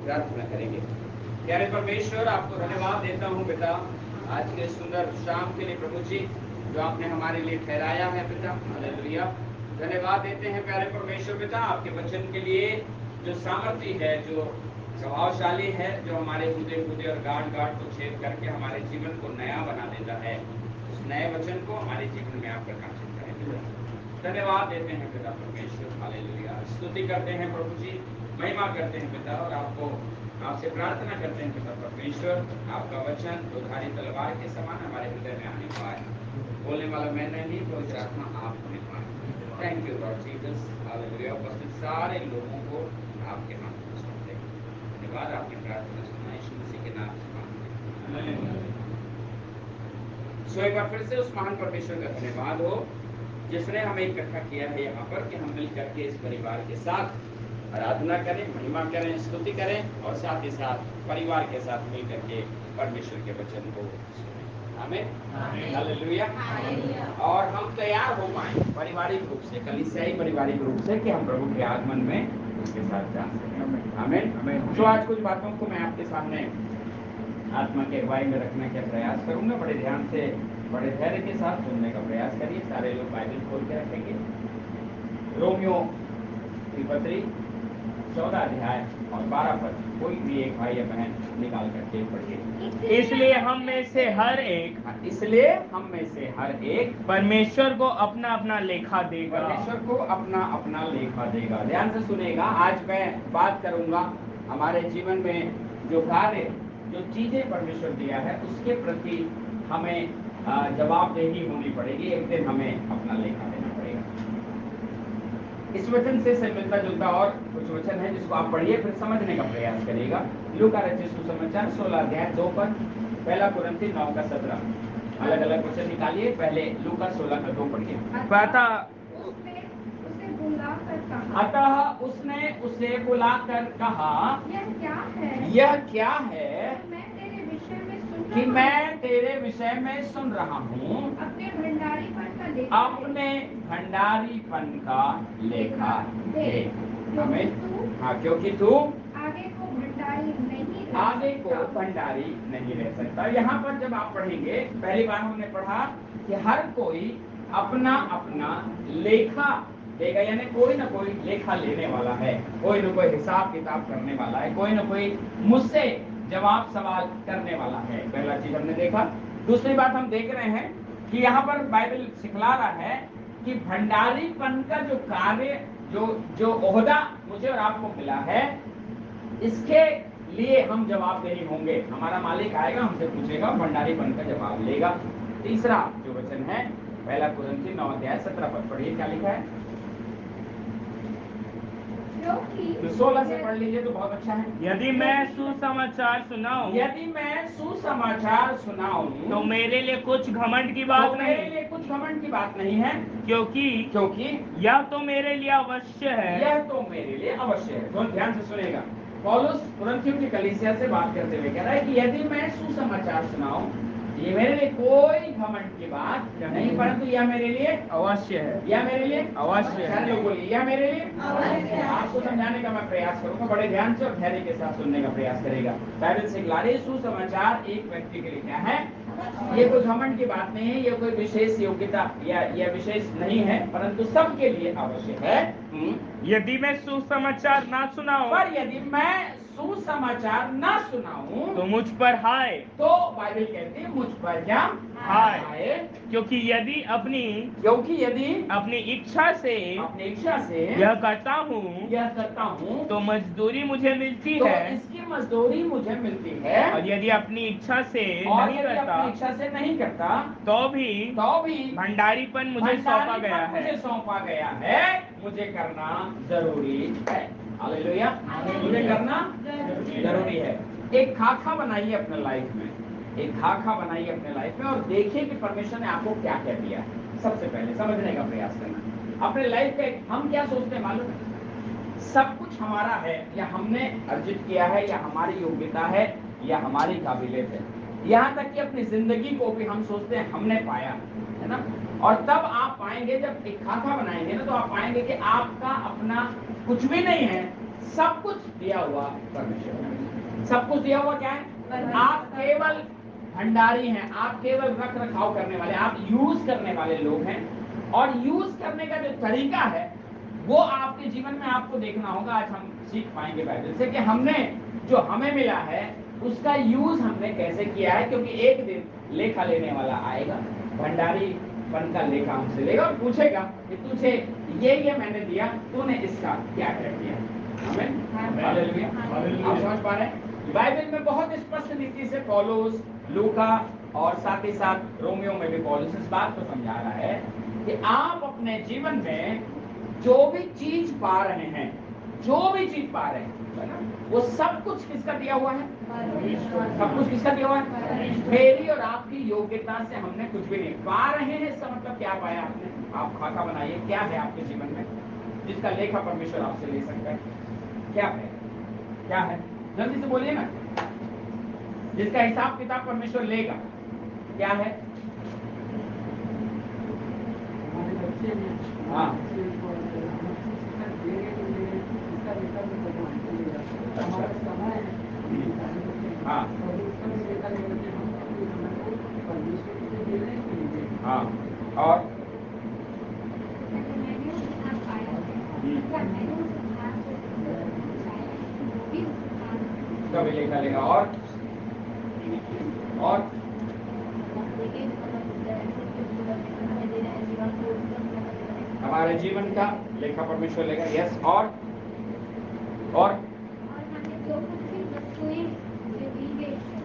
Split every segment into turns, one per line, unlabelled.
प्रार्थना करेंगे। प्यारे परमेश्वर, आपको धन्यवाद देता हूँ पिता आज के सुंदर शाम के लिए प्रभु जी, जो आपने हमारे लिए ठहराया है पिता। हालेलुया। धन्यवाद देते हैं प्यारे परमेश्वर पिता आपके वचन के लिए, जो सामर्थ्य है, जो प्रभावशाली है, जो हमारे हृदय और गाढ़ को छेद करके हमारे जीवन को नया बना देता है। उस नए वचन को हमारे जीवन में आप प्रकाशित करें। धन्यवाद देते हैं पिता परमेश्वर। हालेलुया। स्तुति करते हैं प्रभु जी, महिमा करते हैं पिता, और आपसे प्रार्थना करते हैं पिता परमेश्वर, आपका वचन दोधारी तलवार के समान हमारे हृदय में आने पाए। बोलने वाला मैं नहीं, पवित्र आत्मा आप होने पाए। Thank you Lord Jesus. Hallelujah. उपस्थित सारे लोगों को आपके हाथ में सौंपते हैं। धन्यवाद, आपकी प्रार्थना सुना यीशु मसीह के नाम से मांगते हैं। सो एक बार फिर से उस महान परमेश्वर का धन्यवाद हो जिसने हमें इकट्ठा किया है यहाँ पर, कि हम मिल करके इस परिवार के साथ आराधना करें, महिमा करें, स्तुति करें, और साथ ही साथ परिवार के साथ मिल करके परमेश्वर के वचन को सुनें। आमीन। हालेलुया। और हम तैयार हो पाए पारिवारिक रूप से, कलीसियाई पारिवारिक रूप से, कि हम प्रभु के आगमन में उसके साथ जा सकें। आमीन। तो आज कुछ बातों को मैं आपके सामने आत्मा के अगुवाई में रखने का प्रयास करूंगा। बड़े ध्यान से, बड़े धैर्य के साथ सुनने का प्रयास करिए। सारे लोग बाइबल खोल के रखेंगे। रोमियो की पत्री 14 अध्याय और 12 पद, कोई भी एक भाई या बहन निकाल करके पढ़िए।
इसलिए हम में से हर एक परमेश्वर को अपना अपना लेखा देगा।
परमेश्वर को अपना अपना लेखा देगा। ध्यान से सुनेगा। आज मैं बात करूंगा हमारे जीवन में जो कार्य, जो चीजें परमेश्वर दिया है, उसके प्रति हमें जवाबदेही होनी पड़ेगी। एक दिन हमें अपना लेखा देना पड़ेगा। इस वचन से मिलता जुलता और कुछ वचन है जिसको आप पढ़िए, फिर समझने का प्रयास करिएगा। लूका रचित सुसमाचार 16 अध्याय 2 पद, 1 कुरिन्थी 9 का 17। अलग अलग वचन निकालिए। पहले लूका 16 का 2 पढ़िए। अतः उसने उसे बुलाकर कहा, यह क्या है कि मैं तेरे विषय में सुन रहा हूँ, अपने भंडारीपन का लेखा दे। हमें हाँ, क्योंकि तू आगे को भंडारी नहीं रह सकता। यहाँ पर जब आप पढ़ेंगे, पहली बार हमने पढ़ा कि हर कोई अपना अपना लेखा देगा, यानी कोई ना कोई लेखा लेने वाला है, कोई ना कोई हिसाब किताब करने वाला है, कोई ना कोई मुझसे जवाब सवाल करने वाला है। पहला चीज हमने देखा। दूसरी बात हम देख रहे हैं कि यहाँ पर बाइबल सिखला रहा है कि भंडारीपन का जो कार्य, जो ओहदा मुझे और आपको मिला है, इसके लिए हम जवाबदेही होंगे। हमारा मालिक आएगा, हमसे पूछेगा, भंडारीपन का जवाब लेगा। तीसरा जो वचन है 1 कुरिन्थी 9 अध्याय 17 पद पढ़िए, क्या लिखा है? तो 16 से पढ़ लीजिए तो बहुत अच्छा है।
यदि मैं सुसमाचार सुनाऊं
तो
मेरे लिए कुछ घमंड की बात नहीं,
मेरे लिए कुछ घमंड की बात नहीं है,
क्योंकि यह तो मेरे लिए अवश्य है।
तो ध्यान से सुनेगा। पौलुस कुरिन्थियों की कलीसिया से बात करते हुए कह रहा है कि यदि मैं सुसमाचार सुनाऊं, ये मेरे लिए कोई घमंड की बात नहीं, परंतु यह मेरे लिए
अवश्य है।
यह मेरे लिए
अवश्य है।
लोग बोलिए, यह मेरे लिए अवश्य है। आपको समझाने का मैं प्रयास करूंगा। बड़े ध्यान से और धैर्य के साथ सुनने का प्रयास करेगा। बाइबल से सिखलारी सुसमाचार एक व्यक्ति के लिए क्या है? ये कोई घमंड की बात नहीं है, ये कोई विशेष योग्यता या विशेष नहीं है, परंतु सबके लिए आवश्यक है।
यदि मैं सुसमाचार ना सुनाऊं,
पर यदि मैं सुसमाचार ना सुनाऊं
तो मुझ पर हाय।
तो बाइबल कहती है मुझ पर क्या
हाय। क्योंकि यदि अपनी इच्छा से यह करता हूँ तो मजदूरी मुझे मिलती है,
इसकी मजदूरी मुझे मिलती है।
और यदि अपनी इच्छा से नहीं करता तो भी भंडारीपन मुझे सौंपा गया है।
मुझे करना जरूरी है। हालेलुया। मुझे करना जरूरी है। एक खाका बनाइए अपने लाइफ में, और देखिए कि परमेश्वर ने आपको क्या क्या दिया है। सबसे पहले समझने का प्रयास करना अपने लाइफ पे। हम क्या सोचते हैं मालूम है? सब कुछ हमारा है, या हमने अर्जित किया है, या हमारी योग्यता है, या हमारी काबिलियत है। यहाँ तक कि अपनी जिंदगी को भी हम सोचते हैं हमने पाया है ना। और तब आप पाएंगे, जब एक खाका बनाएंगे ना, तो आप पाएंगे कि आपका अपना कुछ भी नहीं है, सब कुछ दिया हुआ परमेश्वर ने। सब कुछ दिया हुआ क्या है? आप केवल भंडारी हैं, आप केवल रख रखाव करने वाले, आप यूज करने वाले लोग हैं। और यूज करने का जो तरीका है वो आपके जीवन में आपको देखना होगा। आज हम सीख पाएंगे बाइबल से कि हमने जो हमें मिला है उसका यूज हमने कैसे किया है, क्योंकि एक दिन लेखा लेने वाला आएगा, भंडारी पन का लेखा हमसे लेगा और पूछेगा कि तुझे ये मैंने दिया, तूने इसका क्या किया। आमीन, हालेलुया। आप समझ पा रहे हैं? बाइबल में बहुत स्पष्ट रीति से पौलुस, लूका और साथ ही साथ रोमियो में भी पौलुस इस बात को समझा रहा है कि आप अपने जीवन में जो भी चीज पा रहे हैं, जो भी चीज पा रहे हैं, वो सब कुछ किसका दिया हुआ है? सब कुछ किसका दिया हुआ है? मेरी और आपकी योग्यता से हमने कुछ भी नहीं पा रहे हैं। इसका मतलब क्या पाया आपने? आप खाका बनाइए, क्या है आपके जीवन में जिसका लेखा परमेश्वर आपसे ले सकता है? क्या है? क्या है? जल्दी से बोलिए ना। जिसका हिसाब किताब परमेश्वर लेगा, क्या है? हाँ, हाँ, हाँ, और कभी लेखा लेगा। और हमारे जीवन का लेखा परमेश्वर लेगा। यस, और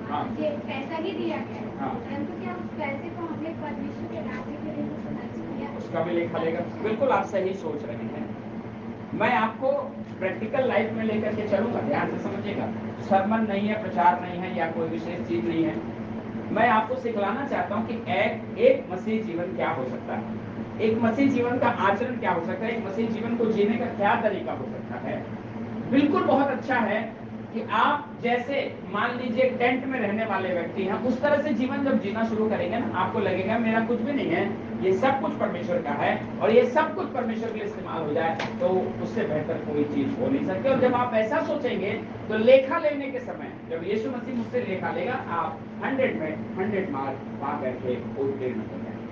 हाँ,
पैसा ही दिया गया,
हाँ,
परंतु क्या उस पैसे को हमने परमेश्वर के राज्य के लिए खर्च किया,
उसका भी लेखा लेगा। बिल्कुल आप सही सोच रहे हैं। मैं आपको प्रैक्टिकल लाइफ में लेकर के चलूंगा, ध्यान से समझिएगा। सरमन नहीं है, प्रचार नहीं है, या कोई विशेष चीज नहीं है। मैं आपको सिखलाना चाहता हूँ कि एक मसीह जीवन क्या हो सकता है, एक मसीह जीवन का आचरण क्या हो सकता है, एक मसीह जीवन को जीने का क्या तरीका हो सकता है। बिल्कुल बहुत अच्छा है कि आप जैसे मान लीजिए टेंट में रहने वाले व्यक्ति हैं, उस तरह से जीवन जब जीना शुरू करेंगे ना, आपको लगेगा मेरा कुछ भी नहीं है, ये सब कुछ परमेश्वर का है और ये सब कुछ परमेश्वर के लिए इस्तेमाल हो जाए तो उससे बेहतर कोई चीज हो नहीं सकती। और जब आप ऐसा सोचेंगे तो लेखा लेने के समय जब यीशु मसीह मुझसे लेखा लेगा, आप 100 में 100 मार्क पा करके उत्तीर्ण हो जाएंगे।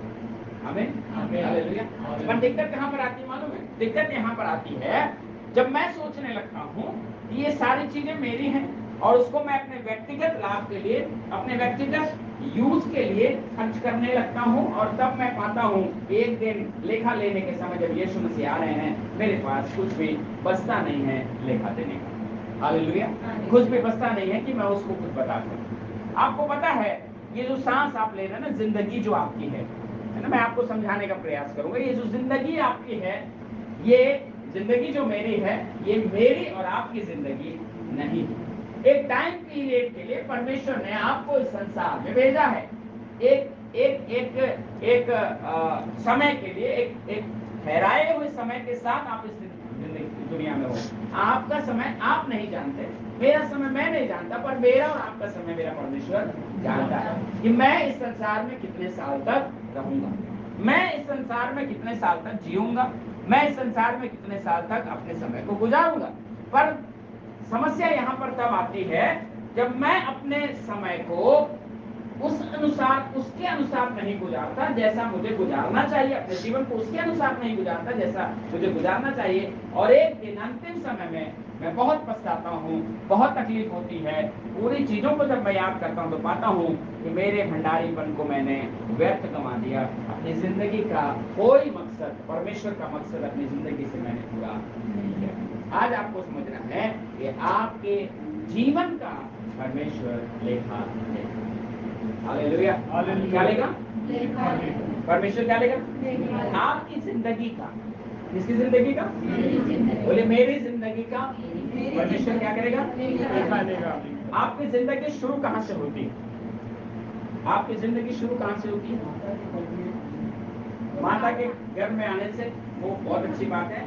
आमीन, हालेलुया। पर दिक्कत कहाँ पर आती है मालूम है? दिक्कत यहाँ पर आती है जब मैं सोचने लगता हूँ ये सारी चीजें मेरी हैं और उसको मैं अपने व्यक्तिगत लाभ के लिए, अपने व्यक्तिगत यूज के लिए खर्च करने लगता हूँ, और तब मैं पाता हूँ एक दिन लेखा लेने के समय जब यीशु मसीह आ रहे हैं, मेरे पास कुछ भी बचता नहीं है लेखा देने का। हालेलुया। कुछ भी बचता नहीं है कि मैं उसको कुछ बता सकूं। आपको पता है ये जो सांस आप ले रहे हैं ना, जिंदगी जो आपकी है ना, मैं आपको समझाने का प्रयास करूंगा। ये जो जिंदगी आपकी है, ये जिंदगी जो मेरी है, ये मेरी और आपकी जिंदगी नहीं। एक टाइम पीरियड के लिए परमेश्वर ने आपको इस संसार में भेजा है। एक एक एक एक समय के लिए, एक ठहराए हुए समय के साथ आप इस दुनिया में हो। आपका समय आप नहीं जानते, मेरा समय मैं नहीं जानता, पर मेरा और आपका समय मेरा परमेश्वर जानता है कि मैं इस संसार में कितने साल तक रहूंगा, मैं इस संसार में कितने साल तक जीऊंगा, मैं इस संसार में कितने साल तक अपने समय को गुजारूंगा। पर समस्या यहाँ पर तब आती है जब मैं अपने समय को उस अनुसार, उसके अनुसार नहीं गुजारता जैसा मुझे गुजारना चाहिए, अपने जीवन को उसके अनुसार नहीं गुजारता जैसा मुझे गुजारना चाहिए, और एक दिन अंतिम समय में मैं बहुत पछताता हूँ, बहुत तकलीफ होती है। पूरी चीजों को जब मैं याद करता हूँ तो पाता हूँ कि मेरे भंडारीपन को मैंने व्यर्थ गंवा दिया, अपनी जिंदगी का कोई मकसद, परमेश्वर का मकसद अपनी जिंदगी से मैंने पूरा नहीं किया। आज आपको समझना है कि आपके जीवन का परमेश्वर लेखा लेगा। हालेलुया। क्या लेगा? परमेश्वर क्या लेगा? आपकी जिंदगी का। किसकी जिंदगी का? बोले मेरी जिंदगी का परमेश्वर क्या करेगा? लेखा लेगा। आपकी जिंदगी शुरू कहाँ से होती है? आपकी जिंदगी शुरू कहाँ से होती है? माता के गर्भ में आने से। वो बहुत अच्छी बात है।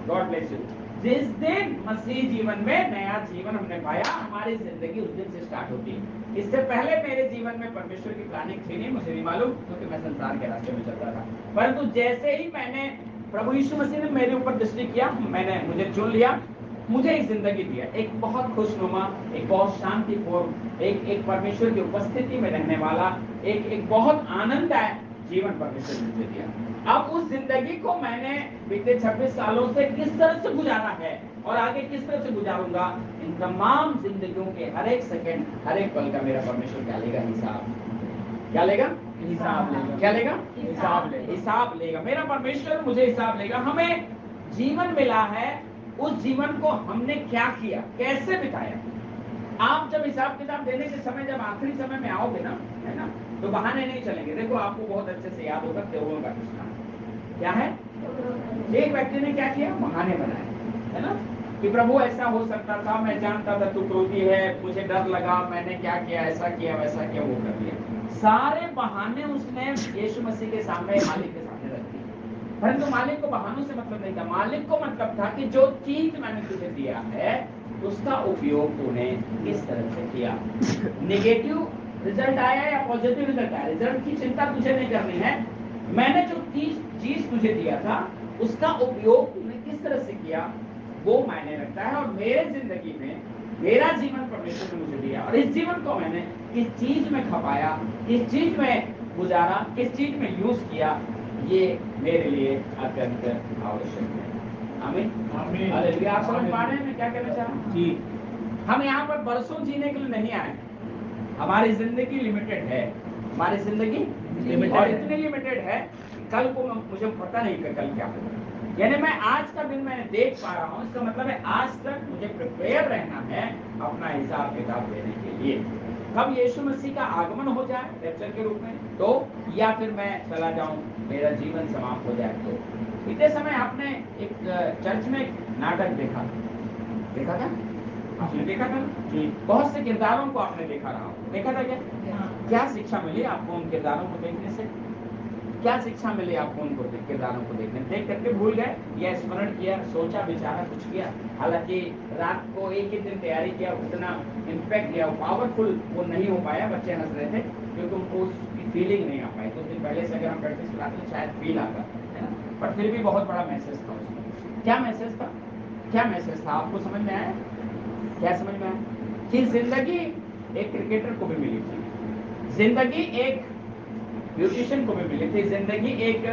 God bless you. जिस दिन मसीह जीवन में नया जीवन हमने पाया, हमारी जिंदगी उस दिन से स्टार्ट होती है। इससे पहले मेरे जीवन में परमेश्वर की प्लानिंग थी नहीं, मुझे नहीं मालूम, क्योंकि मैं संसार के रास्ते में चलता था। परंतु जैसे ही मैंने, प्रभु यीशु मसीह ने मेरे ऊपर दृष्टि किया, मुझे चुन लिया, मुझे एक जिंदगी दिया, एक बहुत खुशनुमा, एक बहुत शांतिपूर्ण, एक परमेश्वर की उपस्थिति में रहने वाला, एक बहुत आनंददायक जीवन परमेश्वर ने मुझे दिया। अब उस जिंदगी को मैंने बीते 26 सालों से किस तरह से गुजारा है और आगे किस तरह से गुजारूंगा, इन तमाम जिंदगियों के हर एक सेकंड, हर एक पल का मेरा परमेश्वर क्या लेगा? हिसाब। क्या लेगा? हिसाब लेगा। क्या लेगा? हिसाब लेगा। हिसाब लेगा। मेरा परमेश्वर मुझे हिसाब लेगा। हमें जीवन मिला है, उस जीवन को हमने क्या किया, कैसे बिताया। आप जब हिसाब किताब देने के समय, जब आखिरी समय में आओगे ना, है ना, तो बहाने नहीं चलेंगे। देखो, आपको बहुत अच्छे से याद होगा त्योहारों का किस्सा क्या है। एक व्यक्ति ने क्या किया? बहाने बनाए, है ना, कि प्रभु ऐसा हो सकता था, मैं जानता था तू क्रोधी है, मुझे डर लगा, मैंने क्या किया, ऐसा किया, वैसा किया, वो कर दिया। सारे बहाने उसने यीशु मसीह के सामने, मालिक के सामने रख दिए। परंतु मालिक को बहानों से मतलब नहीं था। मालिक को मतलब था कि जो चीज मैंने तुझे दिया है उसका उपयोग तूने किस तरह से किया। नेगेटिव रिजल्ट आया या पॉजिटिव रिजल्ट आया, रिजल्ट की चिंता तुझे नहीं करनी है। मैंने जो चीज तुझे दिया था उसका उपयोग तूने किस तरह से किया, वो मायने रखता है। और मेरे जिंदगी में मेरा जीवन परमेश्वर ने मुझे दिया, और इस जीवन को मैंने किस चीज में खपाया, किस चीज में गुजारा, किस चीज में यूज किया, ये मेरे लिए अत्यंत आवश्यक है। आमीन। हालेलुया। आप समझ पा रहे हैं मैं क्या कहना चाह रहा हूँ? जी। हम यहाँ पर बरसों जीने के लिए नहीं आए। हमारी जिंदगी लिमिटेड है। हमारी जिंदगी और इतनी लिमिटेड है, कल को मुझे पता नहीं कि कल क्या होगा। यानी मैं आज का दिन मैंने देख पा रहा हूँ, इसका मतलब है आज तक मुझे प्रिपेयर रहना है अपना हिसाब किताब देने के लिए। कब यीशु मसीह का आगमन हो जाए लेक्चर के रूप में तो, या फिर मैं चला जाऊं, मेरा जीवन समाप्त हो जाए तो। बीते समय आपने एक चर्च में एक नाटक देखा था? आपने देखा था? जी। बहुत से किरदारों को आपने देखा था क्या? क्या शिक्षा मिली आपको उन किरदारों को देखने से? क्या शिक्षा मिली आपको उनको किरदारों को देखने? देख करके भूल गए या स्मरण किया, सोचा विचारा, कुछ किया? हालांकि रात को एक ही दिन तैयारी किया, उतना इम्पैक्ट किया, पावरफुल वो नहीं हो पाया। बच्चे हंस रहे थे क्योंकि उनको उसकी फीलिंग नहीं आ पाई। कुछ दिन पहले से अगर हम प्रैक्टिस कराते तो शायद फील आता है ना, पर फिर भी बहुत बड़ा मैसेज था उसमें। क्या मैसेज था? क्या मैसेज था आपको समझ में आया? क्या समझ में आया? कि जिंदगी एक क्रिकेटर को भी मिली थी, जिंदगी एक ब्यूटिशियन को भी मिली थी, जिंदगी एक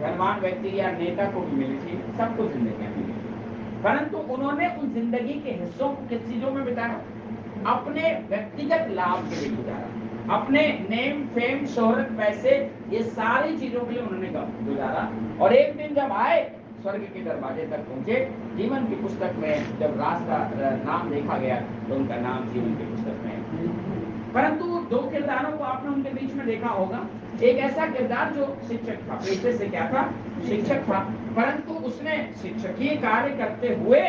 धनवान व्यक्ति या नेता को भी मिली थी, सबको जिंदगियां मिली थी। परंतु उन्होंने उन जिंदगी के हिस्सों को किस चीजों में बिताया? अपने व्यक्तिगत लाभ के लिए गुजारा, अपने नेम, फेम, शोहरत, पैसे, ये सारी चीजों के लिए उन्होंने गुजारा। और एक दिन जब आए, स्वर्ग के दरवाजे तक पहुंचे, जीवन की पुस्तक में जब रास्ता नाम देखा गया तो उनका नाम जीवन की पुस्तक में। परंतु दो किरदारों को आपने उनके बीच में देखा होगा। एक ऐसा किरदार जो शिक्षक था, पेशे से क्या था? शिक्षक था, परंतु उसने शिक्षकीय कार्य करते हुए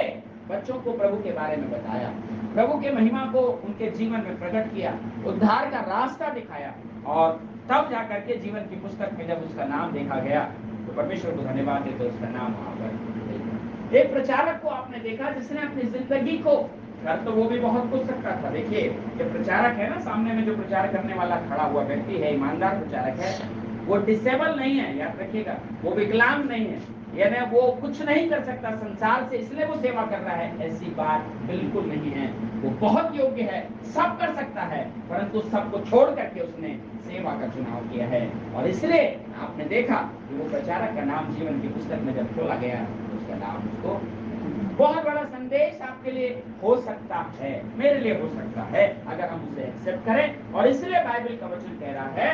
बच्चों को प्रभु के बारे में बताया, प्रभु के महिमा को उनके जीवन में प्रकट किया, उद्धार का रास्ता दिखाया। और तब जाकर के जीवन की पुस्तक में जब उसका नाम देखा गया तो परमेश्वर को धन्यवाद देते उसका नाम वहां पर। एक प्रचारक को आपने देखा जिसने अपनी जिंदगी को, कर तो वो भी बहुत कुछ सकता था। देखिए, जो प्रचारक है ना, सामने में जो प्रचार करने वाला खड़ा हुआ व्यक्ति है, ईमानदार प्रचारक है, वो डिसेबल नहीं है, याद रखिएगा, वो विकलांग नहीं है, यानी वो कुछ नहीं कर सकता संसार से इसलिए वो सेवा कर रहा है, ऐसी बात बिल्कुल नहीं है। वो बहुत योग्य है, सब कर सकता है, परंतु सबको छोड़ करके उसने सेवा का चुनाव किया है। और इसलिए आपने देखा कि वो प्रचारक का नाम जीवन की पुस्तक में जब खोला गया तो उसका नाम उसको, बहुत बड़ा संदेश आपके लिए हो सकता है, मेरे लिए हो सकता है, अगर हम उसे एक्सेप्ट करें। और इसलिए बाइबल का वचन कह रहा है,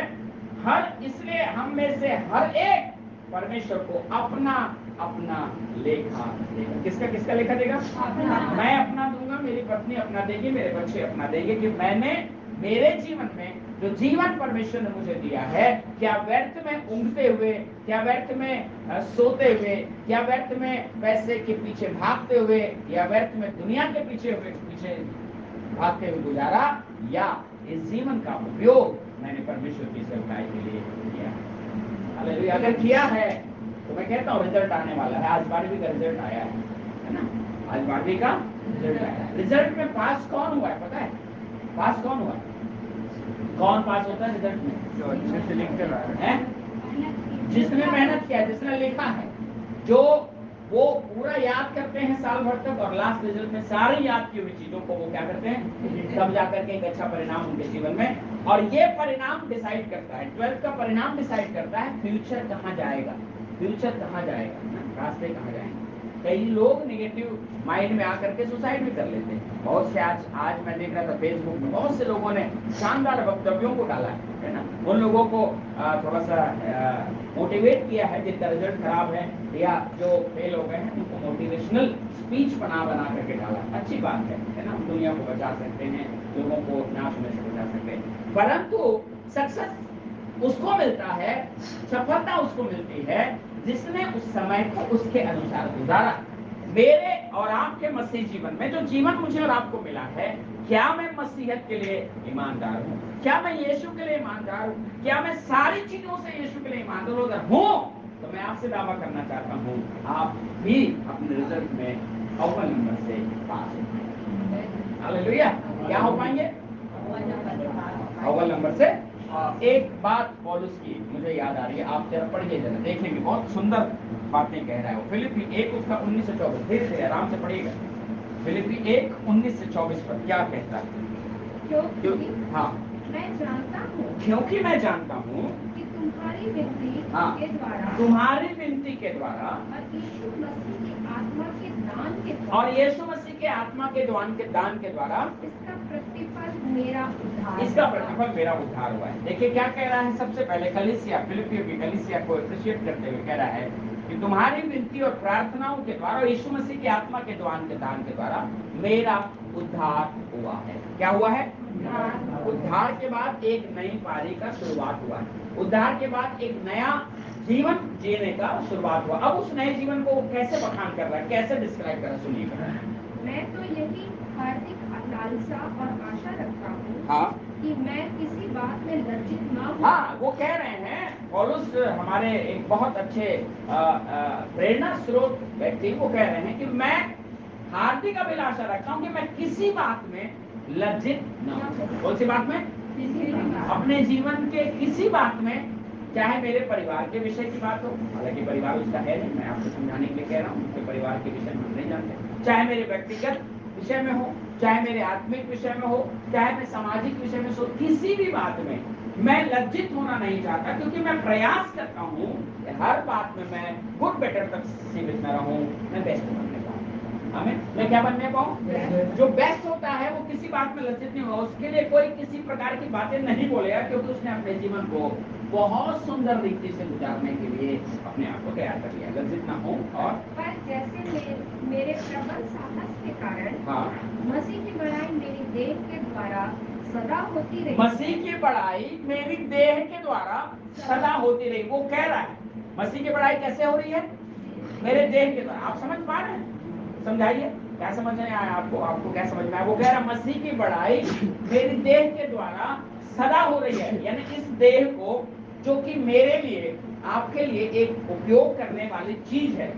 इसलिए हम में से हर एक परमेश्वर को अपना अपना लेखा देगा। किसका किसका लेखा देगा? मैं अपना दूंगा, मेरी पत्नी अपना देगी, मेरे बच्चे अपना देंगे कि मैंने मेरे जीवन में जो जीवन परमेश्वर ने मुझे दिया है, क्या व्यर्थ में ऊँघते हुए, क्या व्यर्थ में सोते हुए, क्या व्यर्थ में पैसे के पीछे भागते हुए, या व्यर्थ में दुनिया के पीछे भागते हुए गुजारा, या इस जीवन का उपयोग मैंने परमेश्वर की सेवकाई के लिए किया। हालेलुया। अगर किया है तो मैं कहता हूँ रिजल्ट आने वाला है। आज 12वीं का रिजल्ट आया है ना, आज 12वीं का रिजल्ट आया। रिजल्ट में पास कौन हुआ है पता है? पास कौन हुआ? कौन पास होता है रिजल्ट में? जो अच्छे से लिख कर रहा है, जिसने मेहनत किया, जिसने लिखा है, जो
वो पूरा याद करते हैं साल भर तक, और लास्ट रिजल्ट में सारी याद की हुई चीजों को वो क्या करते हैं, तब जाकर के एक अच्छा परिणाम उनके जीवन में। और ये परिणाम डिसाइड करता है, 12th का परिणाम डिसाइड करता है फ्यूचर कहाँ जाएगा, फ्यूचर कहाँ जाएगा, रास्ते कहाँ जाएंगे। कई लोग नेगेटिव माइंड में आकर के सुसाइड भी कर लेते हैं। बहुत से आज मैं देख रहा था फेसबुक में, बहुत से लोगों ने शानदार वक्तव्यों को डाला है ना, उन लोगों को थोड़ा सा मोटिवेट किया है जिनका रिजल्ट खराब है या जो फेल हो गए हैं, उनको मोटिवेशनल स्पीच बना करके डाला। अच्छी बात है ना, दुनिया को बचा सकते हैं, लोगों को नाश होने से बचा सकते हैं। परंतु सक्सेस उसको मिलता है, सफलता उसको मिलती है जिसने उस समय को उसके अनुसार गुजारा। मेरे और आपके मसीह जीवन में जो जीवन मुझे और आपको मिला है, क्या मैं मसीहत के लिए ईमानदार हूँ, क्या मैं यीशु के लिए ईमानदार हूँ, क्या मैं सारी चीजों से यीशु के लिए ईमानदार हूँ, तो मैं आपसे दावा करना चाहता हूँ आप भी अपने रिजल्ट में अव्वल नंबर से पास हो। हालेलुया। क्या हो पाएंगे? अव्वल नंबर से। एक बात पौलुस की मुझे याद आ रही है, आप जरा पढ़िए, जरा देखेंगे, बहुत सुंदर बातें कह रहा है वो। फिलिप्पी 1 उसका 19 से 24, धीरे धीरे आराम से पढ़िएगा। फिलिप्पी 1 19 से 24 पर क्या कहता है?
क्योंकि
हाँ,
मैं जानता हूँ,
क्योंकि मैं जानता हूँ
कि तुम्हारी विनती के द्वारा,
तुम्हारी विनती के द्वारा
और यीशु मसीह की आत्मा के दान के द्वारा,
और यीशु मसीह के आत्मा के दान के द्वारा
इसका प्रतिफल मेरा उद्धार,
इसका प्रतिफल मेरा उद्धार हुआ है। देखिए क्या कह रहा है, सबसे पहले कलीसिया, फिलिप्पियों की कलीसिया को अप्रिशिएट करते हुए कह रहा है कि तुम्हारी विनती और प्रार्थनाओं के द्वारा और यीशु मसीह की आत्मा के दान के द्वारा मेरा उद्धार हुआ है। क्या हुआ है? उद्धार के बाद एक नई पारी का शुरुआत हुआ है। उद्धार के बाद एक नया जीवन जीने का शुरुआत हुआ। अब उस नए जीवन को कैसे बखान कर रहा है, कैसे डिस्क्राइब कर रहा है, सुनिएगा।
मैं तो यही हार्दिक लालसा और आशा रखता हूँ,
हाँ,
कि मैं किसी बात में लज्जित न हूँ।
हाँ, वो कह रहे हैं पौलुस हमारे एक बहुत अच्छे प्रेरणा स्रोत व्यक्ति, वो कह रहे हैं कि मैं हार्दिक अभिलाषा रखता हूँ कि मैं किसी बात में लज्जित न हूँ। कौन सी बात में? अपने जीवन के किसी बात में, चाहे मेरे परिवार के विषय की बात हो, हालांकि परिवार उसका है नहीं, मैं आपको समझाने के लिए कह रहा हूँ, उसके परिवार के विषय में हम नहीं जानते, चाहे मेरे व्यक्तिगत विषय में हो, चाहे मेरे आत्मिक विषय में हो, चाहे मैं सामाजिक विषय में हो, किसी भी बात में मैं लज्जित होना नहीं चाहता, क्योंकि मैं प्रयास करता हूँ कि हर बात में मैं गुड बेटर तक सीमित न रहूं, मैं बेस्ट बनने पाऊँ। मैं क्या बनने पाऊँ? जो बेस्ट होता है वो किसी बात में लज्जित नहीं होगा, उसके लिए कोई किसी प्रकार की बातें नहीं बोलेगा, क्योंकि उसने अपने जीवन को बहुत सुंदर रीति से गुजारने के लिए अपने आप को तैयार कर लिया, लज्जित ना हो। और
पर जैसे मेरे प्रबल साहस के कारण,
हाँ,
मसीह की बड़ाई मेरी देह के द्वारा सदा होती रही।
मसीह की बड़ाई मेरी देह के द्वारा सदा होती रही। वो कह रहा है मसीह की बड़ाई कैसे हो रही है? मेरे देह के द्वारा। आप समझ पा रहे हैं? समझाइए, क्या समझ में आया आपको? आपको क्या समझ में आया? वो कह रहा है मसीह की बड़ाई मेरी देह के द्वारा सदा हो रही है, यानी इस देह को, जो कि मेरे लिए, आपके लिए एक उपयोग करने वाली चीज है,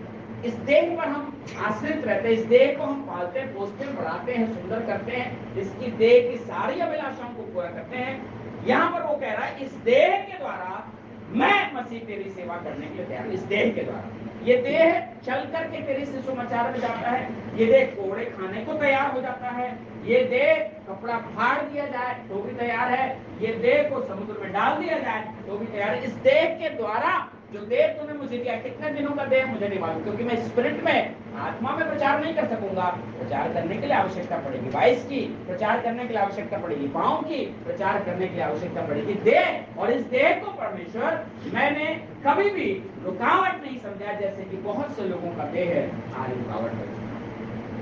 इस देह पर हम आश्रित रहते हैं, इस देह को हम पालते हैं, पोसते हैं, बढ़ाते हैं, सुंदर करते हैं, इसकी देह की सारी अभिलाषाओं को पूरा करते हैं। यहाँ पर वो कह रहा है इस देह के द्वारा मैं मसीह तेरी सेवा करने के लिए तैयार हूं। इस देह के द्वारा, ये देह चल करके तेरी सुसमाचार में जाता है, ये देह कोड़े खाने को तैयार हो जाता है, ये देह कपड़ा फाड़ दिया जाए तो भी तैयार है, ये देह को समुद्र में डाल दिया जाए तो भी तैयार है। इस देह के द्वारा, जो देह तूने मुझे दिया, कितने दिनों का देह मुझे नहीं मालूम, क्योंकि मैं स्पिरिट में, आत्मा में प्रचार नहीं कर सकूंगा। प्रचार करने के लिए आवश्यकता पड़ेगी वाइस की, प्रचार करने के लिए आवश्यकता पड़ेगी पांव की, प्रचार करने के लिए आवश्यकता पड़ेगी देह। और इस देह को परमेश्वर, मैंने कभी भी रुकावट नहीं समझा, जैसे कि बहुत से लोगों का देह है आज रुकावट बन चुका है।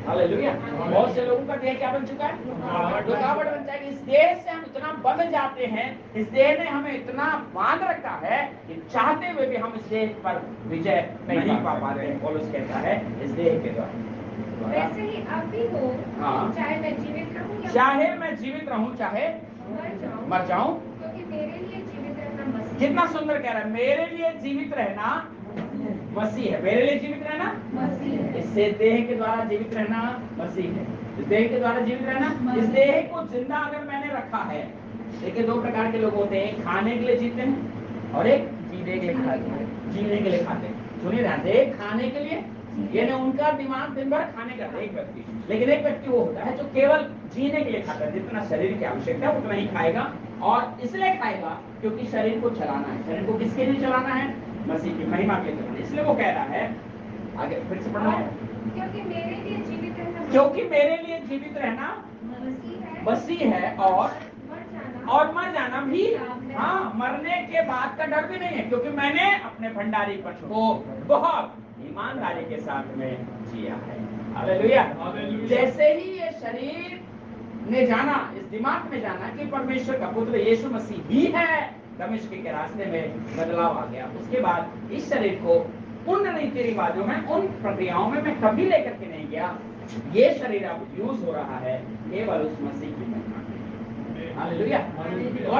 हालेलुया। बहुत से लोगों का देह क्या बन चुका है? रुकावट बन जाएगी। इस देह से हम इतना बंध जाते हैं, इस देह ने हमें इतना बांध रखा है कि चाहते हुए भी हम इस देह पर विजय नहीं पा पाते हैं। पौलुस कहता है इस देह के द्वारा।
वैसे ही अब भी हो,
हाँ,
चाहे मैं जीवित रहूं या
चाहे मैं जीवित रहूं, चाहे मर जाऊं,
क्योंकि मेरे लिए जीवित रहना मसीह।
कितना सुंदर कह रहा है, मेरे लिए जीवित रहना मसीह है। मेरे लिए जीवित रहना
मसीह है।
इससे देह के द्वारा जीवित रहना मसीह है। इस देह के द्वारा जीवित रहना, इस देह को जिंदा अगर मैंने रखा है। देखिए दो प्रकार के लोग होते हैं, एक खाने के लिए जीते हैं और एक जीने के लिए खाते हैं। जीने के लिए खाते हैं। सुनिए ध्यान से, एक खाने के लिए यानी उनका दिमाग दिन भर खाने का एक व्यक्ति, लेकिन एक व्यक्ति वो होता है जो केवल जीने के लिए खाता है, जितना शरीर की आवश्यकता है उतना ही खाएगा, और इसलिए खाएगा क्योंकि शरीर को चलाना है। शरीर को किसके लिए चलाना है? मसीह की महिमा के लिए चलाना है। इसलिए वो कह रहा है, आगे फिर से पढ़ना है,
क्योंकि मेरे लिए जीवित रहना
मसीह है और मर जाना भी। हाँ, मरने के बाद का डर भी नहीं है, क्योंकि मैंने अपने भंडारीपन को बहुत ईमानदारी के साथ में जिया है। हालेलुया। जैसे ही ये शरीर ने जाना, इस दिमाग में जाना कि परमेश्वर का पुत्र यीशु मसीह ही है, दमिश्क के रास्ते में बदलाव आ गया। उसके बाद इस शरीर को उन रीति रिवाजों में, उन प्रक्रियाओं में मैं कभी लेकर के नहीं गया। ये शरीर अब यूज हो रहा है केवल उस मसीह की महिमा के। हालेलुया। और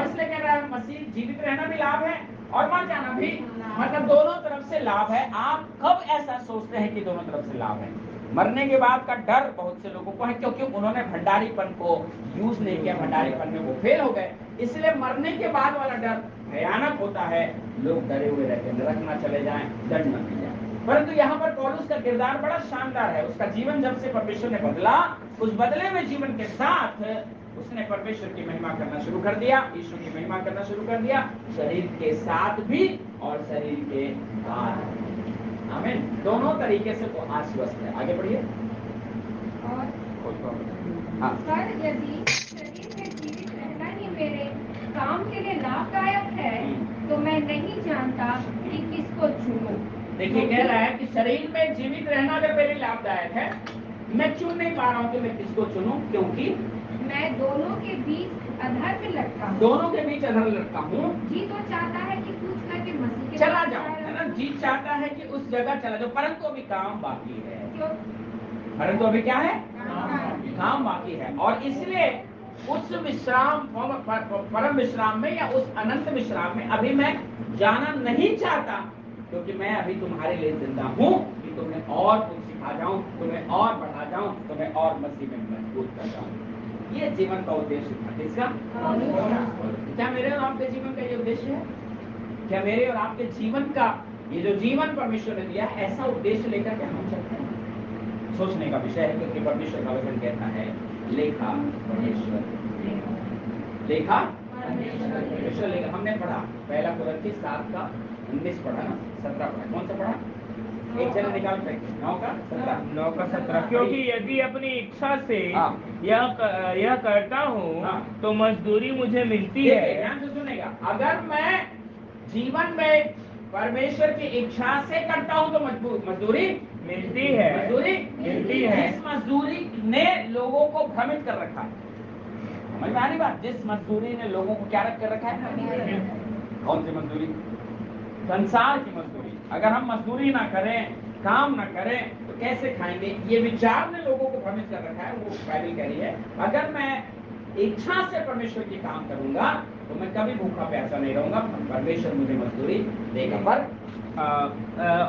इसलिए कह रहा है मसीह जीवित रहना भी लाभ है और मर जाना भी, मतलब दोनों तरफ से लाभ है। आप कब ऐसा सोचते हैं कि दोनों तरफ से लाभ है? मरने के बाद का डर बहुत से लोगों को है, क्योंकि उन्होंने भंडारीपन को यूज नहीं किया, भंडारीपन में वो फेल हो गए। इसलिए मरने के बाद वाला डर भयानक होता है। लोग डरे हुए रहते हैं, नरक ना चले जाएं, दंड न मिल जाए। परंतु यहाँ पर पौलुस का किरदार बड़ा शानदार है। उसका जीवन जब से परमेश्वर ने बदला, उस बदले हुए जीवन के साथ उसने परमेश्वर की महिमा करना शुरू कर दिया, ईश्वर की महिमा करना शुरू कर दिया, शरीर के साथ भी और शरीर के बाद। आमीन। दोनों तरीके से वो आश्वस्त है। आगे बढ़िए।
पर यदि शरीर में जीवित रहना ही मेरे काम के लिए लाभदायक है, तो मैं नहीं जानता कि किसको चुनूं।
देखिए, कह रहा है कि शरीर में जीवित रहना अगर मेरे लाभदायक है, मैं चुन नहीं पा रहा हूँ कि मैं किसको चुनूं, क्योंकि
मैं दोनों के बीच अधर में लटका हूँ।
दोनों के बीच अधर लटका हूँ।
जी तो चाहता है कि कुछ करके मसीह के
चला जाऊं, है ना? जी चाहता है कि उस जगह चला जाऊं, परंतु अभी काम बाकी है। परंतु अभी क्या है? काम बाकी है। और इसलिए उस विश्राम, परम विश्राम में या उस अनंत विश्राम में अभी मैं जाना नहीं चाहता, क्योंकि मैं अभी तुम्हारे लिए जिंदा हूँ कि तुम्हें और कुछ सिखा जाऊं, तुम्हें और बढ़ा जाऊं, तुम्हें और मसीह में मजबूत कर जाऊं। ये जीवन का उद्देश्य था। किसका? क्या मेरे और आपके जीवन का ये उद्देश्य है? क्या मेरे और आपके जीवन का ये जो जीवन परमेश्वर ने दिया, ऐसा उद्देश्य लेकर के हम चलते हैं? सोचने का विषय है, क्योंकि परमेश्वर का वचन कहता है लेखा परमेश्वर, लेखा परमेश्वर लेखा। हमने पढ़ा पहला कुरिन्थी 7 का 19 पढ़ा ना, 17 पढ़ा। कौन सा पढ़ा? एक जन निकाल सकते 9 का 17।
क्योंकि यदि अपनी इच्छा से यह करता हूँ तो मजदूरी मुझे मिलती है।
ध्यान से सुनेगा, अगर मैं जीवन में परमेश्वर की इच्छा से करता हूँ तो मजदूरी
मिलती है।
जिस मजदूरी ने लोगों को भ्रमित कर रखा है, समझ में आ रही बात? जिस मजदूरी ने लोगों को क्या रख कर रखा है? कौन सी मजदूरी? संसार की मजदूरी। अगर हम मजदूरी ना करें, काम ना करें, तो कैसे खाएंगे? ये विचार ने लोगों को भ्रमित कर रखा है। वो बाइबल कह रही है अगर मैं इच्छा से परमेश्वर की काम करूंगा तो मैं कभी भूखा प्यासा नहीं रहूंगा, परमेश्वर मुझे मजदूरी देगा। पर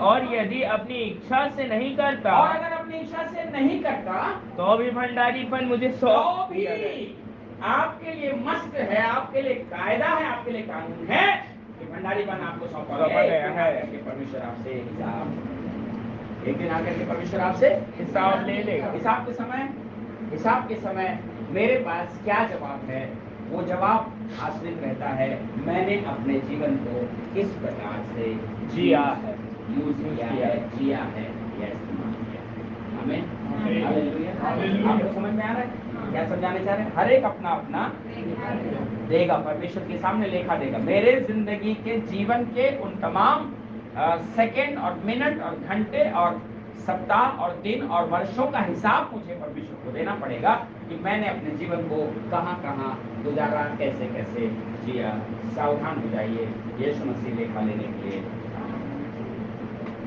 और यदि अपनी इच्छा से नहीं करता,
और अगर अपनी इच्छा से नहीं करता,
तो भी भंडारीपन मुझे सौंप दिया
गया। आपके लिए मस्त है, आपके लिए कायदा है, आपके लिए कानून है कि भंडारीपन आपको सौंपा गया है। परमेश्वर आपसे एक दिन आकर के परमेश्वर आपसे
हिसाब ले लेगा।
हिसाब के समय मेरे पास क्या जवाब है? वो जवाब आश्रित रहता है मैंने अपने जीवन को किस प्रकार से
जिया है,
यूज किया है, जिया है या इस्तेमाल किया है। हमें हालेलुया। आपको समझ में आ रहा है क्या समझाने चाह रहे हैं? हर एक अपना अपना देगा, परमेश्वर के सामने लेखा देगा। मेरे जिंदगी के जीवन के उन तमाम सेकंड और मिनट और घंटे और सप्ताह और दिन और वर्षों का हिसाब मुझे परमेश्वर को देना पड़ेगा कि मैंने अपने जीवन को कहां कहां गुजारा, कैसे कैसे जिया। सावधान हो जाइए, यीशु मसीह लेखा लेने के लिए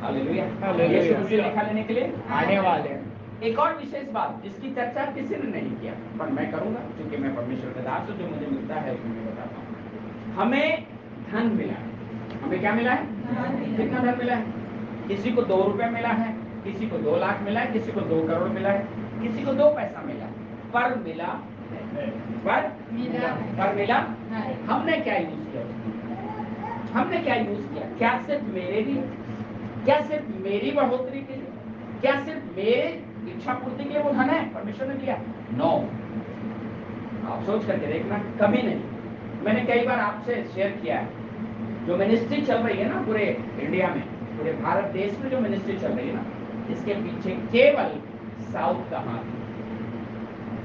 हालेलुया, यीशु मसीह लेखा लेने के लिए
आने वाले हैं।
एक और विशेष बात जिसकी चर्चा किसी ने नहीं किया, पर मैं करूंगा क्योंकि मैं परमेश्वर का दास हूं। जो मुझे मिलता है उसमें मैं बताता हूँ। हमें धन मिला है। हमें क्या मिला है? कितना धन मिला है? किसी को 2 रुपए मिला है, किसी को 2 लाख मिला है, किसी को 2 करोड़ मिला है, किसी को 2 पैसा मिला, पर मिला हमने क्या यूज किया? हमने क्या यूज किया? क्या सिर्फ मेरे लिए? क्या सिर्फ मेरी बढ़ोतरी के लिए? क्या सिर्फ मेरे इच्छा पूर्ति के लिए वो धन है परमेश्वर ने दिया? नो। आप सोच करके देखना, कभी नहीं। मैंने कई बार आपसे शेयर किया है, जो मिनिस्ट्री चल रही है ना पूरे इंडिया में, पूरे भारत देश में जो मिनिस्ट्री चल रही है ना, इसके पीछे केवल साउथ का हाथ है।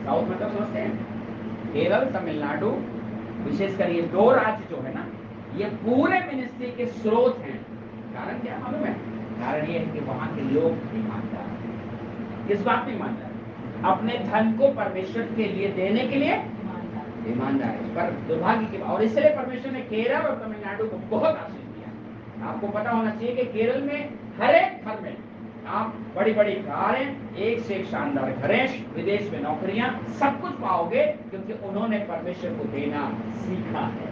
साउथ मतलब समझते हैं? केरल, तमिलनाडु, विशेषकर ये दो राज्य जो है ना, ये पूरे मिनिस्ट्री के स्रोत हैं। कारण क्या मालूम है? कारण ये है कि वहां के लोग ईमानदार हैं। किस बात में ईमानदार? अपने धन को परमेश्वर के लिए देने के लिए ईमानदार है। पर दुर्भाग्य की बात, और इसलिए परमेश्वर ने केरल और तमिलनाडु को बहुत आशीष दिया। आपको पता होना चाहिए कि केरल में हर एक घर में आप बड़ी बड़ी कारें, एक से एक शानदार घरें, विदेश में नौकरियां, सब कुछ पाओगे, क्योंकि उन्होंने परमेश्वर को देना सीखा है।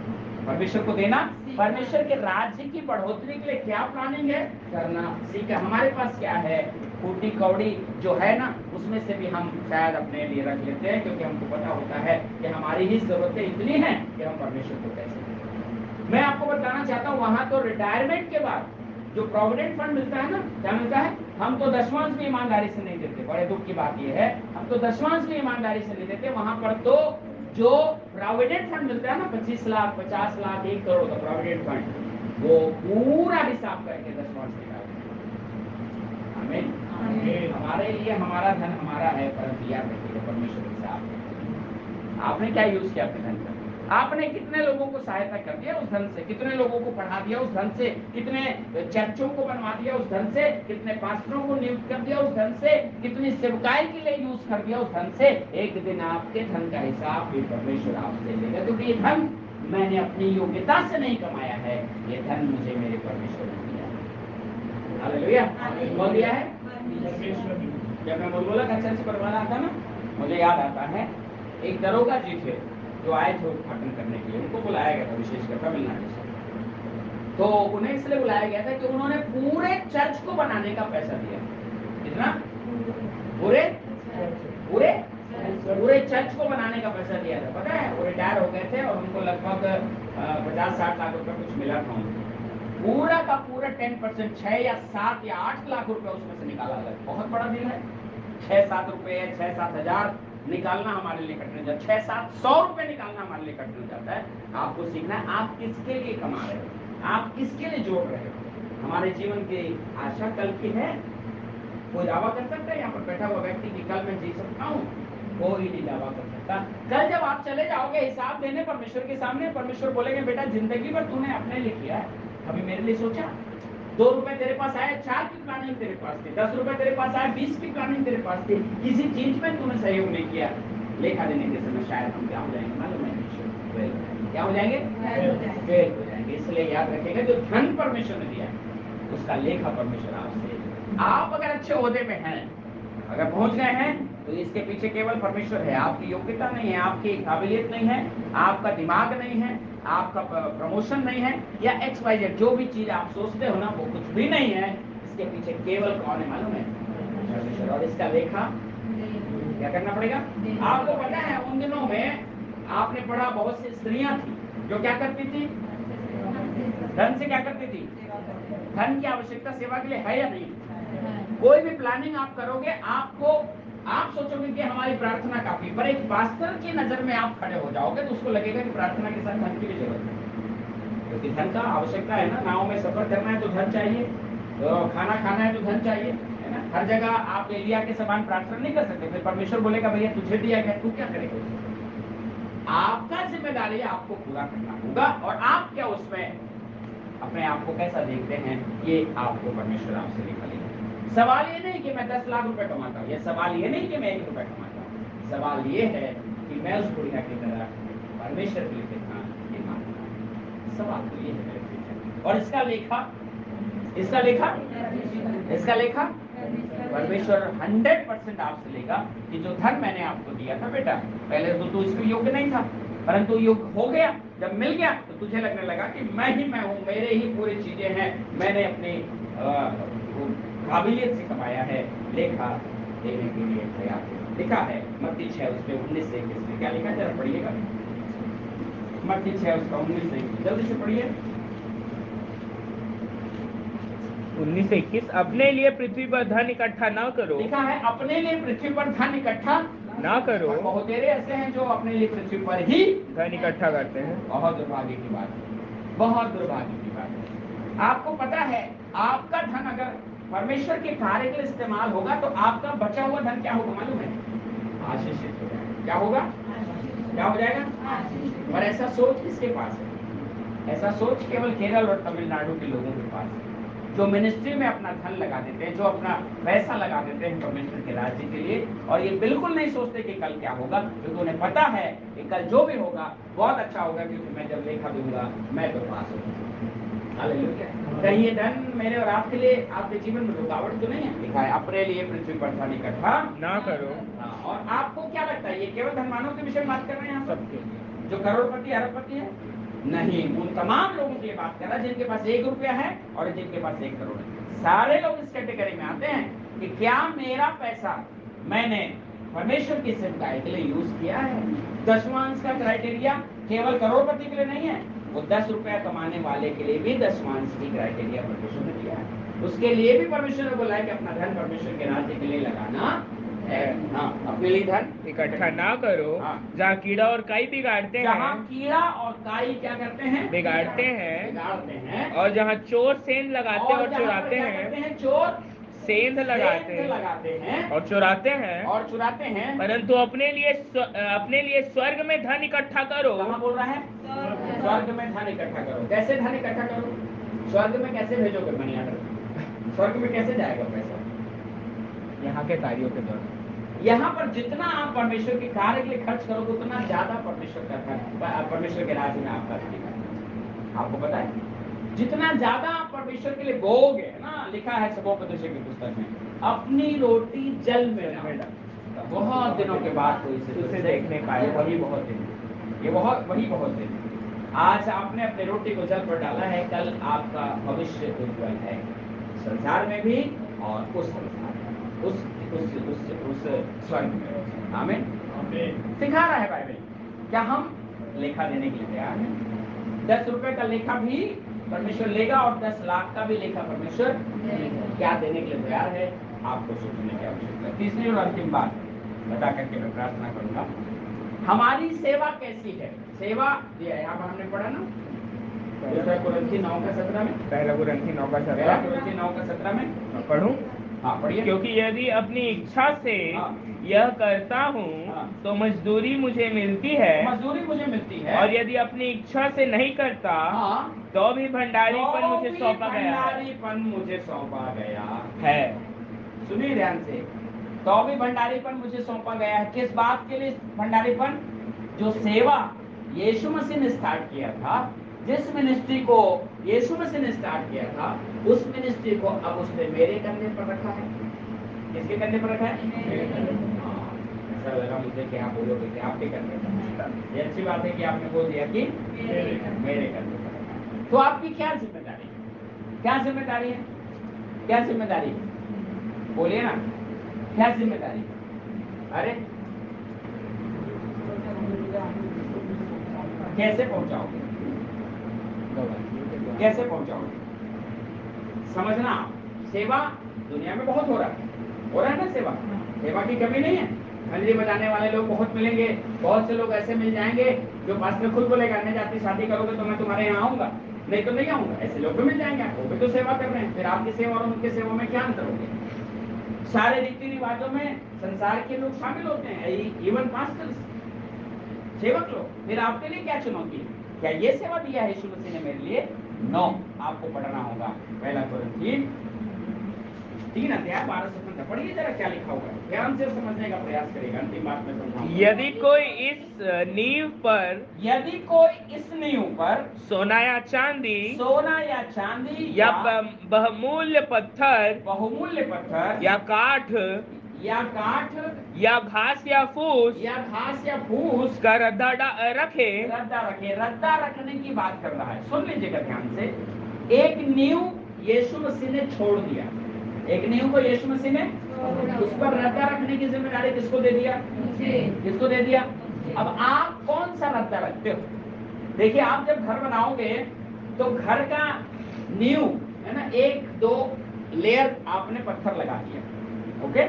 परमेश्वर को देना, परमेश्वर के राज्य की बढ़ोतरी के लिए क्या प्लानिंग है करना सीखा। हमारे पास क्या है? फूटी कौड़ी जो है ना, उसमें से भी हम शायद अपने लिए रख लेते हैं, क्योंकि हमको पता होता है कि हमारी ही जरूरतें इतनी हैं कि हम परमेश्वर को कैसे दें। मैं आपको बताना चाहता हूँ, वहां तो रिटायरमेंट के बाद जो प्रोविडेंट फंड मिलता है ना, क्या मिलता है? हम तो दशमांश भी ईमानदारी से नहीं देते। बड़े दुख की बात यह है, हम तो दशमांश भी ईमानदारी से नहीं देते। वहां पर तो जो प्रोविडेंट फंड मिलता है ना, 25 लाख, 50 लाख, 1 करोड़ का प्रोविडेंट फंड, वो पूरा हिसाब करके दशमांश निकालते हैं। आमीन। हमारे लिए हमारा धन हमारा है, परंतु याद रखिए परमेश्वर के साथ आपने क्या यूज किया अपने धन का? आपने कितने लोगों को सहायता कर दिया उस धन से? कितने लोगों को पढ़ा दिया उस धन से? कितने चर्चों को बनवा दिया उस धन से? कितने पास्टरों को नियुक्त कर दिया उस धन से? कितनी सेवकाई के लिए यूज कर दिया उस धन से? एक दिन आपके धन का हिसाब भी परमेश्वर आपसे लेगा, क्योंकि ये धन मैंने अपनी योग्यता से नहीं कमाया है, ये धन मुझे मेरे परमेश्वर ने दिया। हालेलुया। कौन दिया है? जब मैं मुलमुला का चर्च बनवाना आता ना, मुझे याद आता है एक दरोगा जी थे जो आए थे उद्घाटन करने के लिए। उनको बुलाया गया था विशेषकर तमिलनाडु से। तो उन्हें इसलिए बुलाया गया था कि उन्होंने पूरे चर्च को बनाने का पैसा दिया। कितना? पूरे पूरे पूरे चर्च को बनाने का पैसा दिया था। पता है, वो रिटायर हो गए थे और उनको लगभग 50-60 लाख रुपए कुछ मिला था उनको। पूरा का पूरा 10%, 6 या 7 या 8 लाख रुपए उसमें से निकाला गया। बहुत बड़ा बिल है। 6-7 रुपए, 6-7 हजार निकालना हमारे लिए कठिन जाता है। 600-700 रुपए निकालना हमारे लिए कठिन जाता है। आपको सीखना है आप किसके लिए कमा रहे हो, आप किसके लिए जोड़ रहे हो। हमारे जीवन की आशा कल की है। कोई दावा कर सकता है यहाँ पर बैठा हुआ व्यक्ति कि कल मैं जी सकता हूँ? कोई नहीं दावा कर सकता। कल जब आप चले जाओगे हिसाब देने परमेश्वर के सामने, परमेश्वर बोलेंगे बेटा जिंदगी भर तूने अपने लिए किया है, कभी मेरे लिए सोचा? 2 रुपए तेरे पास आए, 4 की प्लानिंग तेरे पास थी। 10 रुपए तेरे पास आए, 20 की प्लानिंग तेरे पास थी। किसी चीज में तूने सहयोग नहीं किया। लेखा देने के समय शायद हम क्या हो जाएंगे मालूम है? क्या हो जाएंगे? फेल हो जाएंगे। इसलिए याद रखेगा, जो धन परमेश्वर ने दिया उसका लेखा परमेश्वर आपसे। आप अगर अच्छे ओहदे में हैं, अगर पहुंच गए हैं, तो इसके पीछे केवल परमेश्वर है। आपकी योग्यता नहीं है, आपकी काबिलियत नहीं है, आपका दिमाग नहीं है, आपका प्रमोशन नहीं है, या XYZ जो भी चीज आप सोचते हो ना, वो कुछ भी नहीं है। इसके पीछे केवल कौन है मालूम है? परमेश्वर। और इसका लेखा क्या करना पड़ेगा? आपको पता है उन दिनों में आपने पढ़ा, बहुत सी स्त्रियां थी जो क्या करती थी? धन से क्या करती थी? धन की आवश्यकता सेवा के लिए है या नहीं? कोई भी प्लानिंग आप करोगे, आप सोचोगे कि हमारी प्रार्थना काफी, पर एक पास्टर की नजर में आप खड़े हो जाओगे तो उसको लगेगा कि प्रार्थना के साथ धन की भी जरूरत है, क्योंकि धन का आवश्यकता है ना। नाव में सफर करना है तो धन चाहिए, तो खाना खाना है तो धन चाहिए, है ना। हर जगह आप एलिया के समान प्रार्थना नहीं कर सकते। फिर परमेश्वर बोलेगा भैया तुझे दिया गया, तू क्या करेगा? आपका जिम्मेदारी आपको पूरा करना होगा। और आप क्या उसमें अपने आप को कैसा देखते हैं, ये आपको परमेश्वर आपसे लेखा लेगा। सवाल ये नहीं कि मैं 10 लाख रुपए कमाता हूँ, ये सवाल ये नहीं कि मैं 1 रुपए कमाता हूँ। सवाल ये है कि मैं उस बुढ़िया की तरह परमेश्वर के लिए कितना ईमानदार। सवाल तो ये है मेरे पीछे। और इसका लेखा परमेश्वर 100% आपसे लेगा कि जो धन मैंने आपको दिया था बेटा, पहले तो तू इसके योग्य नहीं था, परंतु योग्य हो गया, जब मिल गया तो तुझे लगने लगा कि मैं हूँ, मेरे ही पूरी चीजें हैं, मैंने अपनी काबिलियत से कमाया है। लेखा देने के लिए तैयार लिखा है मत्ती 6 उसके 19 से 21 में। क्या लिखा है जरा पढ़िएगा। मत्ती 6 उसका 19 से 21 जल्दी से पढ़िए।
19 से 21 अपने लिए पृथ्वी पर धन इकट्ठा न करो।
लिखा है अपने लिए पृथ्वी पर धन इकट्ठा
ना करो।
बहुत तेरे ऐसे हैं जो अपने लिए पृथ्वी पर ही
धन इकट्ठा करते हैं।
बहुत दुर्भाग्य की बात है, बहुत दुर्भाग्य की बात है। आपको पता है आपका धन अगर परमेश्वर के कार्य के लिए इस्तेमाल होगा तो आपका बचा हुआ धन क्या होगा मालूम है? आशीषित हो जाएगा। क्या होगा? क्या हो जाएगा? और ऐसा सोच किसके पास है? ऐसा सोच केवल केरल और तमिलनाडु के लोगों के पास है, जो मिनिस्ट्री में अपना धन लगा देते हैं, जो अपना पैसा लगा देते हैं परमेश्वर के राज्य के लिए, और ये बिल्कुल नहीं सोचते कि कल क्या होगा, क्योंकि उन्हें पता है कि कल जो भी होगा बहुत अच्छा होगा, क्योंकि मैं जब लेखा दूंगा मैं तो पास होगा। हालेलुया। कहीं ये धन मेरे और आपके लिए, आपके जीवन में रुकावट तो नहीं है? लिखा है अपने लिए पृथ्वी पर धन इकट्ठा
ना करो।
और आपको क्या लगता है ये केवल धनवानों के विषय में बात कर रहे हैं?
सबके
जो करोड़पति अरबपति है? नहीं, उन तमाम लोगों की बात कर रहा है जिनके पास 1 रुपया है और जिनके पास 1 करोड़ है। सारे लोग इस कैटेगरी में आते हैं कि क्या मेरा पैसा मैंने परमेश्वर की सेवकाई के लिए यूज किया है? दशमांश का क्राइटेरिया केवल करोड़पति के लिए नहीं है, वो 10 रुपया कमाने वाले के लिए भी दशमांश की क्राइटेरिया परमेश्वर ने दिया है। उसके लिए भी परमेश्वर ने बोला है कि अपना धन परमेश्वर के राज्य के लिए लगाना है। हाँ, अपने लिए धन
इकट्ठा ना करो।
हाँ।
जहाँ कीड़ा और काई बिगाड़ते हैं,
जहाँ कीड़ा और काई क्या करते हैं?
बिगाड़ते हैं।
बिगाड़ते हैं।
और जहाँ चोर सेंध लगाते हैं और चुराते हैं,
चोर
सेंध लगाते हैं और चुराते हैं, परंतु अपने लिए स्वर्ग में धन इकट्ठा करो।
कहाँ बोल रहा है? स्वर्ग में धन इकट्ठा करो। कैसे धन इकट्ठा करो? स्वर्ग में कैसे भेजोगे मनी ऑर्डर? स्वर्ग में कैसे जाएगा पैसा?
यहाँ के कार्यों के द्वारा।
यहाँ पर जितना आप परमेश्वर के कार्य के लिए खर्च करोगे उतना ज्यादा परमेश्वर का धन, परमेश्वर के राज्य में आपका धन। आपको पता है जितना ज्यादा आप परमेश्वर के लिए बोओगे ना, लिखा है सबोपदेशक की पुस्तक में, अपनी रोटी जल में डाल। बहुत दिनों के बाद कोई उसे देखने पाए, वही बहुत दिन, ये वही बहुत दिन। आज आपने अपनी रोटी को जल पर डाला है, कल आपका भविष्य उज्जवल है, संसार में भी और उस संसार में, उस स्वर्ग में। आमीन। सिखा रहा है बाइबल। क्या हम लेखा देने के लिए तैयार हैं? 10 रुपए का लेखा भी परमेश्वर लेगा और 10 लाख का भी लेखा परमेश्वर क्या देने के लिए तैयार है? आपको सोचने की आवश्यकता है। तीसरी और अंतिम बात बता करके मैं प्रार्थना करूंगा। हमारी सेवा कैसी है? सेवा दिया यहाँ पर हमने पढ़ा ना, 2 कुरिन्थी 9:17 में,
1 कुरिन्थी
9:17 में
पढ़ूं?
हाँ पढ़िए।
क्योंकि यदि अपनी इच्छा से यह करता हूँ तो मजदूरी मुझे मिलती है, और यदि अपनी इच्छा से नहीं करता तो भी भंडारीपन मुझे सौंपा गया है।
सुनिए ध्यान से, तो भी भंडारीपन मुझे सौंपा गया है। किस बात के लिए भंडारीपन? जो सेवा यीशु मसीह ने स्टार्ट किया था, जिस मिनिस्ट्री को यीशु मसीह ने स्टार्ट किया था, उस मिनिस्ट्री को अब उसने मेरे कंधे पर रखा है। किसके कंधे पर रखा है? ऐसा लगा मुझे कि आप बोलोगे कि आपके कंधे पर। ये अच्छी बात है कि आपने बोल दिया कि मेरे कंधे पर। तो आपकी क्या जिम्मेदारी है? क्या जिम्मेदारी है? क्या जिम्मेदारी है? बोलिए ना, क्या जिम्मेदारी है? अरे कैसे पहुंचाओगे? कैसे पहुंचाओगे? समझना, सेवा दुनिया में बहुत हो रहा है ना। सेवा की कमी नहीं है। मंजरी बजाने वाले लोग बहुत मिलेंगे, बहुत से लोग ऐसे मिल जाएंगे जो पास्टर खुद बोलेगा नहीं जाती, शादी करोगे तो मैं तुम्हारे यहाँ आऊंगा, नहीं तो नहीं आऊंगा। ऐसे लोग भी मिल जाएंगे, वो भी तो सेवा कर रहे हैं। फिर आपकी सेवा और उनकी सेवा में क्या अंतर होगा? सारे रीति रिवाजों में संसार के लोग शामिल होते हैं, इवन पास्टर्स, सेवक लोग। फिर आपके लिए क्या चुनौती है? क्या ये सेवा दिया है यीशु मसीह ने मेरे लिए? नो। आपको पढ़ना होगा 1 कुरिन्थी 3:12 पढ़िए जरा क्या लिखा हुआ है, ध्यान से समझने का प्रयास करेगा। अंतिम बात में समझाऊंगा।
यदि कोई इस नींव पर सोना या चांदी या बहुमूल्य पत्थर या काठ या घास या फूस का रद्दा रखे।
रद्दा रखने की बात कर रहा है। सुन लीजिएगा ध्यान से। एक नींव यीशु मसीह ने छोड़ दिया, एक नींव को यीशु मसीह ने, उस पर रद्दा रखने की जिम्मेदारी किसको दे दिया? किसको दे दिया? अब आप कौन सा रद्दा रखते हो? देखिए, आप जब घर बनाओगे तो घर का नींव है ना, 1, 2 लेयर आपने पत्थर लगा दिया, ओके,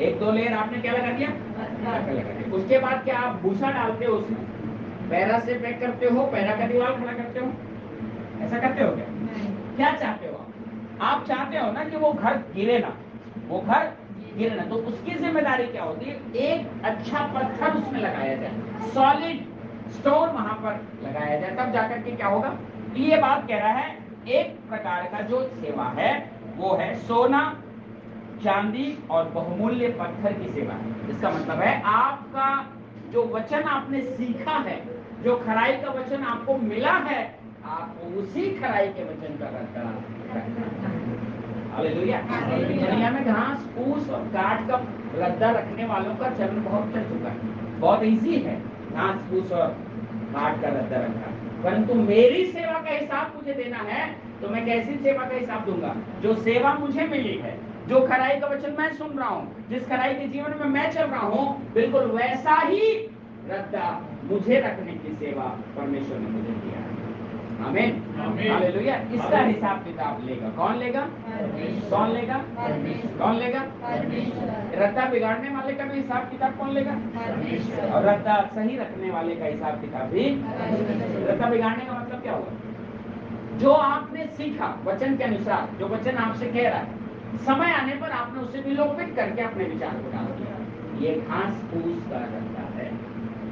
1-2 लेयर आपने क्या लगा दिया, पत्थर लगा दिया। उसके बाद क्या आप भूसा डालते हो उसमें, पैरा से पैक करते हो, पैरा का दीवार खड़ा करते हो, ऐसा करते हो क्या? क्या चाहते हो आप चाहते हो ना कि वो घर गिरे ना, वो घर गिरे ना, तो उसकी जिम्मेदारी क्या होती है, एक अच्छा पत्थर उसमें लगाया जाए, सॉलिड स्टोन वहां पर लगाया जाए, तब जाकर के क्या होगा। ये बात कह रहा है एक प्रकार का जो सेवा है वो है सोना, चांदी और बहुमूल्य पत्थर की सेवा है। इसका मतलब है आपका जो वचन आपने सीखा है, जो खराई का वचन आपको मिला है, आपको उसी खराई के वचन का रखना। हालेलुया। दुनिया में घास फूस और काट का रद्दा रखने वालों का चलन बहुत चल चुका है, बहुत इजी है घास फूस और काट का रद्दा रखना, परंतु मेरी सेवा का हिसाब मुझे देना है तो मैं कैसी सेवा का हिसाब दूंगा, जो सेवा मुझे मिली है, जो खराई का वचन मैं सुन रहा हूँ, जिस खराई के जीवन में मैं चल रहा हूँ, बिल्कुल वैसा ही रद्दा मुझे रखने की सेवा परमेश्वर ने मुझे दिया है। आमीन, हालेलुया। इसका हिसाब किताब लेगा कौन लेगा? कौन लेगा? कौन लेगा? रद्दा बिगाड़ने वाले का भी हिसाब किताब कौन लेगा? और रद्दा सही रखने वाले का हिसाब किताब भी। रद्दा बिगाड़ने का मतलब क्या हुआ? जो आपने सीखा वचन के अनुसार, जो वचन आपसे कह रहा है, समय आने पर आपने उसे विलोपित करके अपने विचार को डाल दिया। ये घास फूस का रद्दा है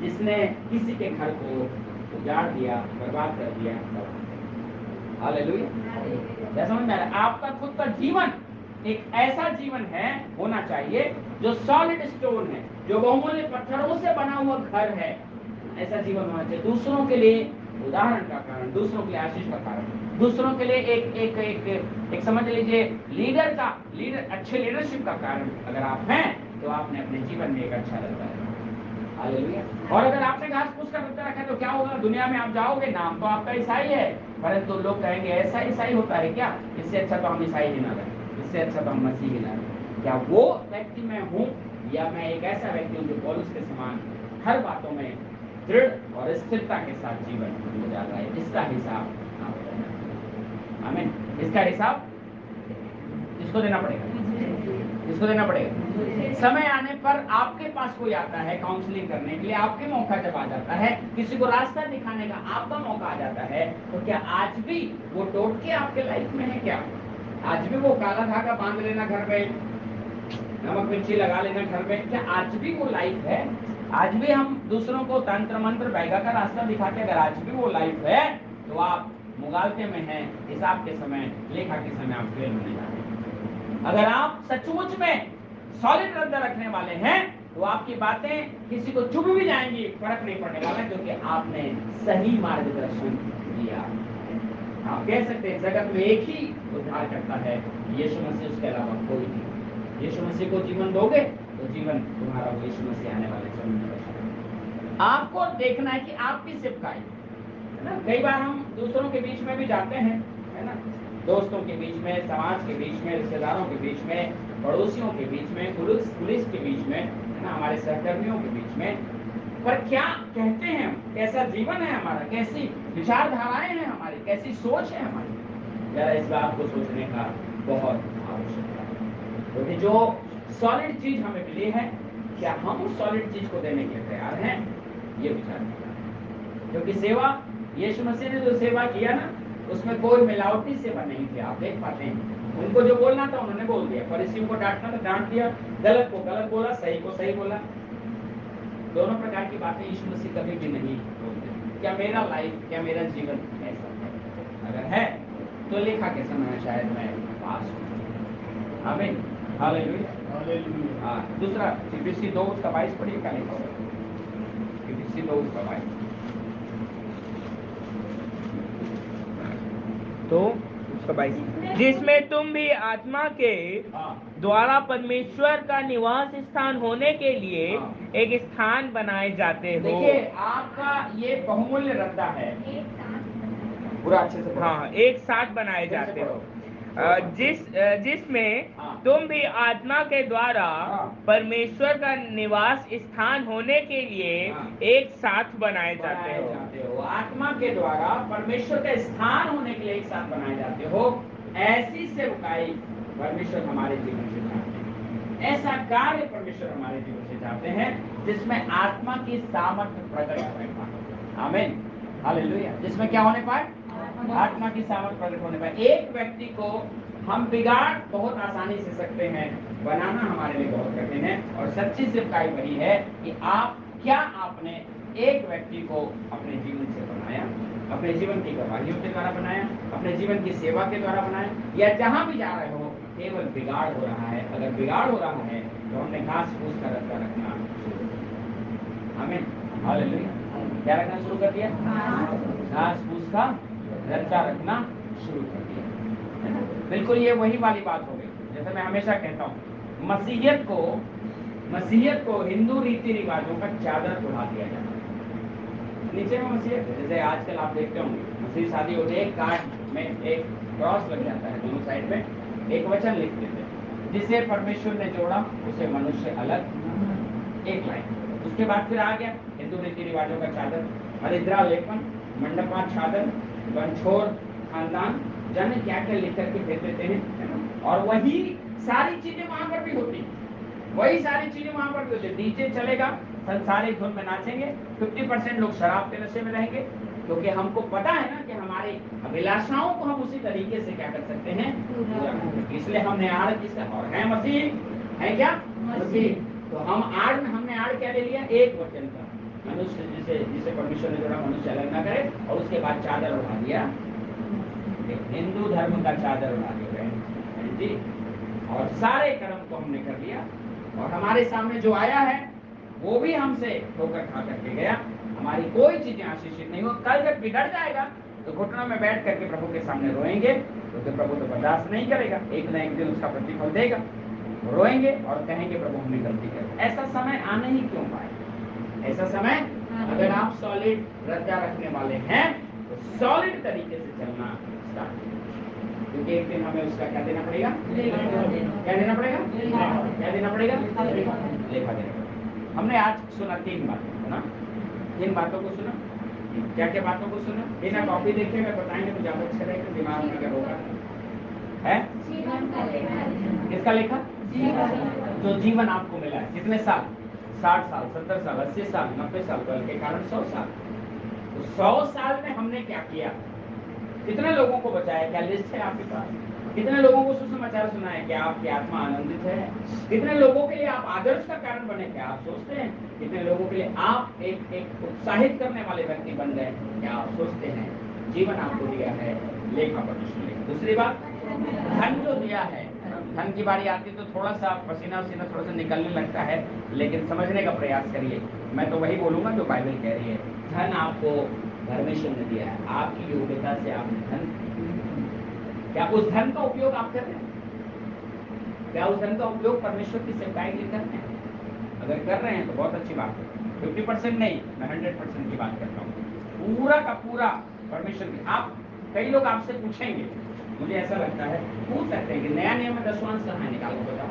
जिसने किसी के घर को उजाड़ दिया, बर्बाद कर दिया। हालेलुया। क्या समझ में आ रहा है? आपका खुद का जीवन एक ऐसा जीवन है होना चाहिए जो सॉलिड स्टोन है, जो बहुमूल्य पत्थरों से बना हुआ घर है, ऐसा जीवन होना चाहिए। दूसरों के लिए उदाहरण का कारण, दूसरों के लिए आशीष का कारण, दूसरों के लिए एक समझ लीजिए लीडर अच्छे लीडरशिप का कारण अगर आप हैं तो आपने अपने जीवन में एक अच्छा रखा है। हालेलुया। और अगर आपने घास फूस का रखा है तो क्या होगा? दुनिया में आप जाओगे, नाम तो आपका ईसाई है, परंतु लोग कहेंगे ऐसा ईसाई होता है क्या? इससे अच्छा तो हम ईसाई ही ना रहे, इससे अच्छा तो हम मसीह ही ना रहे। क्या वो व्यक्ति मैं हूँ या मैं एक ऐसा व्यक्ति हूँ जो पौलुस के समान हर बातों में दृढ़ और स्थिरता के साथ जीवन गुजार रहा है? इसका हिसाब आमीन। इसका हिसाब किसको देना पड़ेगा? किसको देना पड़ेगा? समय आने पर आपके पास कोई आता है काउंसलिंग करने के लिए, आपके मौका जब आ जाता है, किसी को रास्ता दिखाने का आपका मौका आ जाता है, तो क्या आज भी वो टोटके आपके लाइफ में है? क्या आज भी वो काला धागा बांध लेना घर में, नमक मिर्ची लगा लेना घर में, क्या आज भी वो लाइफ है? आज भी हम दूसरों को तंत्र मंत्र बैगा का रास्ता दिखाते, अगर आज भी वो लाइफ है तो आप मुगालते में हैं, हिसाब के समय, लेखा के समय आप फेल होने जा रहे हैं। अगर आप सचमुच में सॉलिड रद्दा रखने वाले हैं तो आपकी बातें किसी को चुभ भी जाएंगी, फर्क नहीं पड़ने वाला, क्योंकि आपने सही मार्गदर्शन दिया। आप कह सकते हैं जगत में एक ही उद्धार करता है, यीशु मसीह, उसके अलावा कोई नहीं। यीशु मसीह को जीवन दोगे तो जीवन तुम्हारा यीशु मसीह आने वाले समय में। आपको देखना है कि आपकी सेवकाई है ना। कई बार हम दूसरों के बीच में भी जाते हैं, है ना, दोस्तों के बीच में, समाज के बीच में, रिश्तेदारों के बीच में, पड़ोसियों के बीच में, पुलिस के बीच में, है ना, हमारे सहकर्मियों के बीच में, पर क्या कहते हैं हम? कैसा जीवन है हमारा? कैसी विचारधाराएं हैं हमारी? कैसी सोच है हमारी? जरा इस बात को सोचने का बहुत आवश्यकता है, क्योंकि जो सॉलिड चीज हमें मिली है, क्या हम उस सॉलिड चीज को देने के लिए तैयार हैं? ये विचार करना। क्योंकि सेवा, यीशु मसीह ने जो सेवा किया ना, उसमें कोई मिलावटी सेवा नहीं थी। आप देख पाते हैं, उनको जो बोलना था उन्होंने बोल दिया, फरीसियों को डांटना था डांट दिया, गलत को गलत बोला, सही को सही बोला। दोनों प्रकार की बातें यीशु मसीह कभी भी नहीं बोलते। क्या मेरा लाइफ, क्या मेरा जीवन ऐसा है? अगर है तो लेखा के समय शायद मैं पास हूँ। आमीन, हालेलुया। हाँ, दूसरा इफिसी 2:22 पढ़िए, क्या लिखा हुआ? इफिसी 2:22
तो जिसमें तुम भी आत्मा के द्वारा परमेश्वर का निवास स्थान होने के लिए एक स्थान बनाए जाते हो।
देखिए, आपका ये बहुमूल्य रद्दा है, पूरा अच्छे से।
हाँ, एक साथ बनाए जाते हो, जिसमें तुम भी आत्मा के द्वारा परमेश्वर का निवास स्थान होने के लिए एक साथ बनाए जाते हो।
आत्मा के द्वारा परमेश्वर का स्थान होने के लिए एक साथ बनाए जाते हो। ऐसी सेवकाई परमेश्वर हमारे जीवन से चाहते हैं। ऐसा कार्य परमेश्वर हमारे जीवन से चाहते हैं जिसमें आत्मा की सामर्थ्य प्रकट होने पाए। आमीन, हालेलुया। जिसमें क्या होने पाए? आत्मा की सामर्थ्य प्रकट होने पाए। एक व्यक्ति को हम बिगाड़ बहुत आसानी से सकते हैं, बनाना हमारे लिए बहुत कठिन है। और सच्ची सिखाई वही है कि आपने एक व्यक्ति को अपने जीवन से बनाया, अपने जीवन की गवाहियों के द्वारा बनाया, अपने जीवन की सेवा के द्वारा बनाया, या जहां भी जा रहे हो केवल बिगाड़ हो रहा है। अगर बिगाड़ हो रहा है तो हमने घास फूस का रखना शुरू कर दिया। आमीन, हालेलुया। क्या रखना शुरू कर दिया? घास फूस का रचा रखना शुरू कर दिया, है ना? बिल्कुल ये वही वाली बात हो गई। जैसे मैं हमेशा कहता हूँ, मसीहियत को हिंदू रीति रिवाजों का चादर उड़ा दिया जाता है। नीचे में मसीहियत, जैसे आजकल आप देखते होंगे मसीह शादी होती है, कार्ड में एक क्रॉस लग जाता है, दोनों साइड में एक वचन लिख देते हैं, जिसे परमेश्वर ने जोड़ा उसे मनुष्य अलग, एक लाइन। उसके बाद फिर आ गया हिंदू रीति रिवाजों का चादर, हरिद्रा लेपन, मंडपाच्छादन, बंछोर खानदान, जाने क्या क्या लिख करके दे देते हैं। और वही सारी चीजें वहां पर भी होती है, वही सारी चीजें वहां पर भी होती है। डीजे चलेगा, संसारिक धुन में नाचेंगे, 50% लोग शराब के नशे में रहेंगे, क्योंकि हमको पता है ना कि हमारी अभिलाषाओं को हम उसी तरीके से क्या कर सकते हैं, पूरा कर सकते हैं। इसलिए हमने आड़ किसका और है? मसीह है। क्या मसीह? तो हम आड़ में हमने आड़ क्या ले लिया? एक वचन का, मनुष्य जिसे परमेश्वर ने जोड़ा मनुष्य अलग ना करे। और उसके बाद चादर उड़ा दिया, हिंदू धर्म का चादर उड़ा दिया जी। और सारे कर्म को हमने कर लिया, और हमारे सामने जो आया है वो भी हमसे ठोकर खा करके गया। हमारी कोई चीजें आशीषित नहीं हो। कल जब बिगड़ जाएगा तो घुटनों में बैठ करके प्रभु के सामने रोएंगे, तो प्रभु तो बर्दाश्त नहीं करेगा, एक न एक दिन उसका प्रतिफल देगा। रोएंगे और कहेंगे प्रभु हमने गलती कर। ऐसा समय आने ही क्यों पाए? ऐसा समय, अगर आप सॉलिड रजा रखने वाले हैं तो सॉलिड तरीके से चलना स्टार्ट कीजिए, क्योंकि एक दिन हमें उसका क्या देना पड़ेगा? क्या देना पड़ेगा? क्या देना पड़ेगा? लेखा देना पड़ेगा। हमने आज सुना 3 बातें, सुना 3 बातों को सुना। क्या क्या बातों को सुना? बिना कॉपी देखे मैं बताएंगे तो ज्यादा अच्छा रहेगा, दिमाग में क्या होगा है? किसका लेखा? जो जीवन आपको मिला है। कितने साल? 60 साल, 70 साल, 80 साल, 90 साल, बल्कि के कारण 100 साल। तो 100 साल में हमने क्या किया? कितने लोगों को बचाया? क्या लिस्ट है आपके पास? कितने लोगों को सुसमाचार सुनाया? क्या आपकी आत्मा आनंदित है? कितने लोगों के लिए आप आदर्श का कारण बने? क्या आप सोचते हैं? कितने लोगों के लिए आप एक उत्साहित करने वाले व्यक्ति बन गए? क्या आप सोचते हैं? जीवन आपको दिया है लेखा परमेश्वर ने। दूसरी बात, धन जो दिया है, धन की बारी आती है तो थोड़ा सा पसीना थोड़ा सा निकलने लगता है, लेकिन समझने का प्रयास करिए। मैं तो वही बोलूंगा जो बाइबल कह रही है। धन आपको परमेश्वर ने दिया है, आपकी योग्यता से आपने धन, क्या उस धन का उपयोग आप कर रहे हैं? क्या उस धन का उपयोग परमेश्वर की सेवकाई के लिए कर रहे हैं? अगर कर रहे हैं तो बहुत अच्छी बात है। 50% नहीं, मैं 100% की बात करता हूँ। पूरा का पूरा परमेश्वर की। आप कई लोग आपसे पूछेंगे, मुझे ऐसा लगता है पूछ सकते हैं कि नया नियम में दशवांश कहाँ निकालो, बताओ।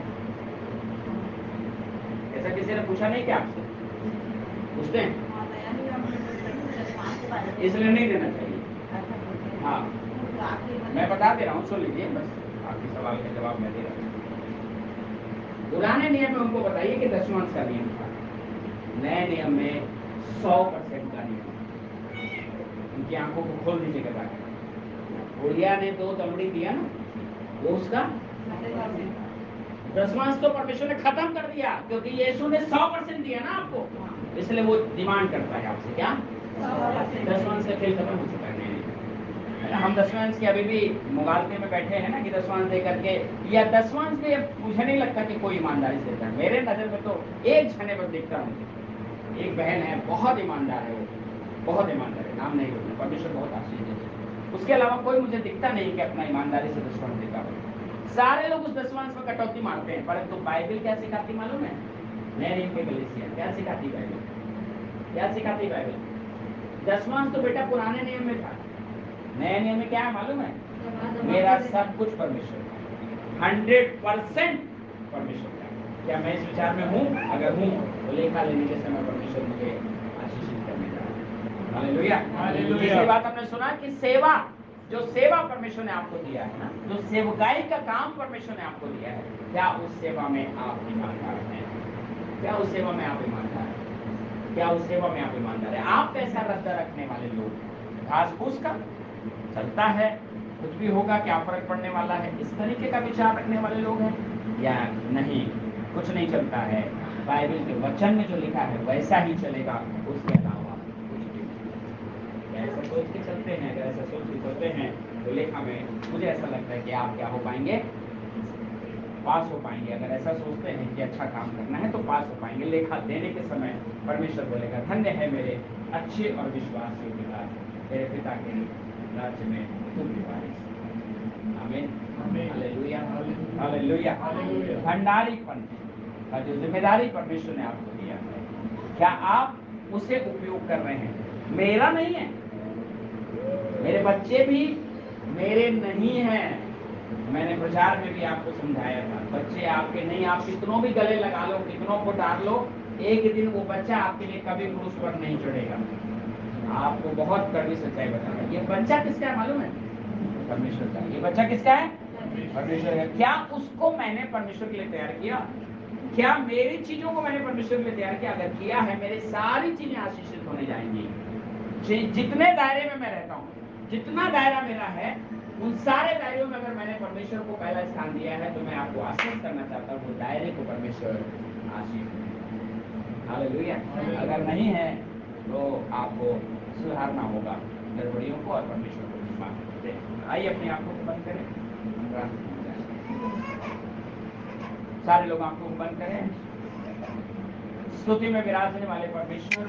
ऐसा किसी ने पूछा नहीं क्या आपसे? पूछते हैं? इसलिए नहीं देना चाहिए। हाँ, मैं बता दे रहा हूँ, सुन लीजिए बस, आपके सवाल का जवाब मैं दे रहा हूँ। पुराने नियम में उनको बताइए कि दशवांश का नियम था, नए नियम में 100% का नियम। उनकी आंखों को खोल दीजिएगा। उड़िया ने 2 तमड़ी दिया ना, वो उसका दशवांश तो परमेश्वर ने खत्म कर दिया, क्योंकि यीशु ने 100% दिया ना आपको, इसलिए वो डिमांड करता है आपसे क्या? दशवांश का खेल खत्म हो चुका है। हम दशवांश के अभी भी मुगालते में बैठे हैं ना कि दशवांश दे करके, या दशवांश में मुझे नहीं लगता कि कोई ईमानदारी से देता है। मेरे नजर में तो एक जने पर देखता हूँ, एक बहन है, बहुत ईमानदार है, वो बहुत ईमानदार है, नाम नहीं बोलूँ, परमेश्वर बहुत आशीष देते। उसके अलावा कोई मुझे दिखता नहीं कि अपना ईमानदारी से दशवांश देता हो। सारे लोग उस दशवांश में कटौती मारते हैं, परंतु बाइबल क्या सिखाती मालूम है? नए नियम के गलीसिया क्या सिखाती बाइबल? क्या सिखाती बाइबल? दशवांश तो बेटा पुराने नियम में था, नए नियम में क्या है मालूम है? मेरा सब कुछ परमेश्वर का, 100% परमेश्वर का। क्या मैं इस विचार में हूँ? अगर हूँ तो लेखा लेने के समय परमेश्वर मुझे आशीषित करने जा रहा है। हालेलुया। दूसरी बात हमने सुना कि सेवा जो सेवा परमेश्वर ने आपको दिया है ना, जो सेवकाई का काम परमेश्वर ने आपको दिया है, क्या उस सेवा में आप ईमानदार हैं? क्या उस सेवा में आप ईमानदार हैं? क्या उस सेवा में आप ईमानदार हैं? आप कैसा रद्दा रखने वाले लोग? घास फूस का चलता है, कुछ भी होगा, क्या फर्क पड़ने वाला है, इस तरीके का विचार रखने वाले लोग हैं, या नहीं कुछ नहीं चलता है, बाइबल के वचन में जो लिखा है वैसा ही चलेगा, उसके अलावा कुछ भी नहीं। ऐसा सोच के चलते हैं, अगर ऐसा सोच के चलते हैं तो लेखा में मुझे ऐसा लगता है कि आप क्या हो पाएंगे? पास हो पाएंगे। अगर ऐसा सोचते हैं कि अच्छा काम करना है तो पास हो पाएंगे। लेखा देने के समय परमेश्वर बोलेगा, धन्य है मेरे अच्छे और विश्वासी पिता, तेरे पिता के राज्य में तुम भी वारिस। आमीन, हालेलुया, हालेलुया। भंडारीपन का जो जिम्मेदारी परमेश्वर ने आपको दिया है, क्या आप उसे उपयोग कर रहे हैं? मेरा नहीं है, मेरे बच्चे भी मेरे नहीं हैं। मैंने प्रचार में भी आपको समझाया था, बच्चे आपके नहीं, आप कितनों भी गले लगा लो, कितनों को डाल लो, एक दिन वो बच्चा आपके लिए कभी क्रूस पर नहीं चढ़ेगा। आपको बहुत कड़वी सच्चाई बताना, ये बच्चा किसका है मालूम है? परमेश्वर का। ये बच्चा किसका है? परमेश्वर का। क्या उसको मैंने परमेश्वर के लिए तैयार किया? क्या मेरी चीजों को मैंने परमेश्वर के लिए तैयार किया? अगर किया है, मेरी सारी चीजें आशीषित होने जाएंगी। जितने दायरे में मैं रहता हूँ, जितना दायरा मेरा है, उन सारे दायरों में अगर मैंने परमेश्वर को पहला स्थान दिया है, तो मैं आपको आशीष करना चाहता हूँ, वो दायरे को परमेश्वर आशीष। हालेलुया। अगर नहीं है तो आपको सुधारना होगा गड़बड़ियों को और परमेश्वर को माफ करें। आइए अपनी आंखों को बंद करें, सारे लोग आंखों को बंद करें। स्तुति में विराजने वाले परमेश्वर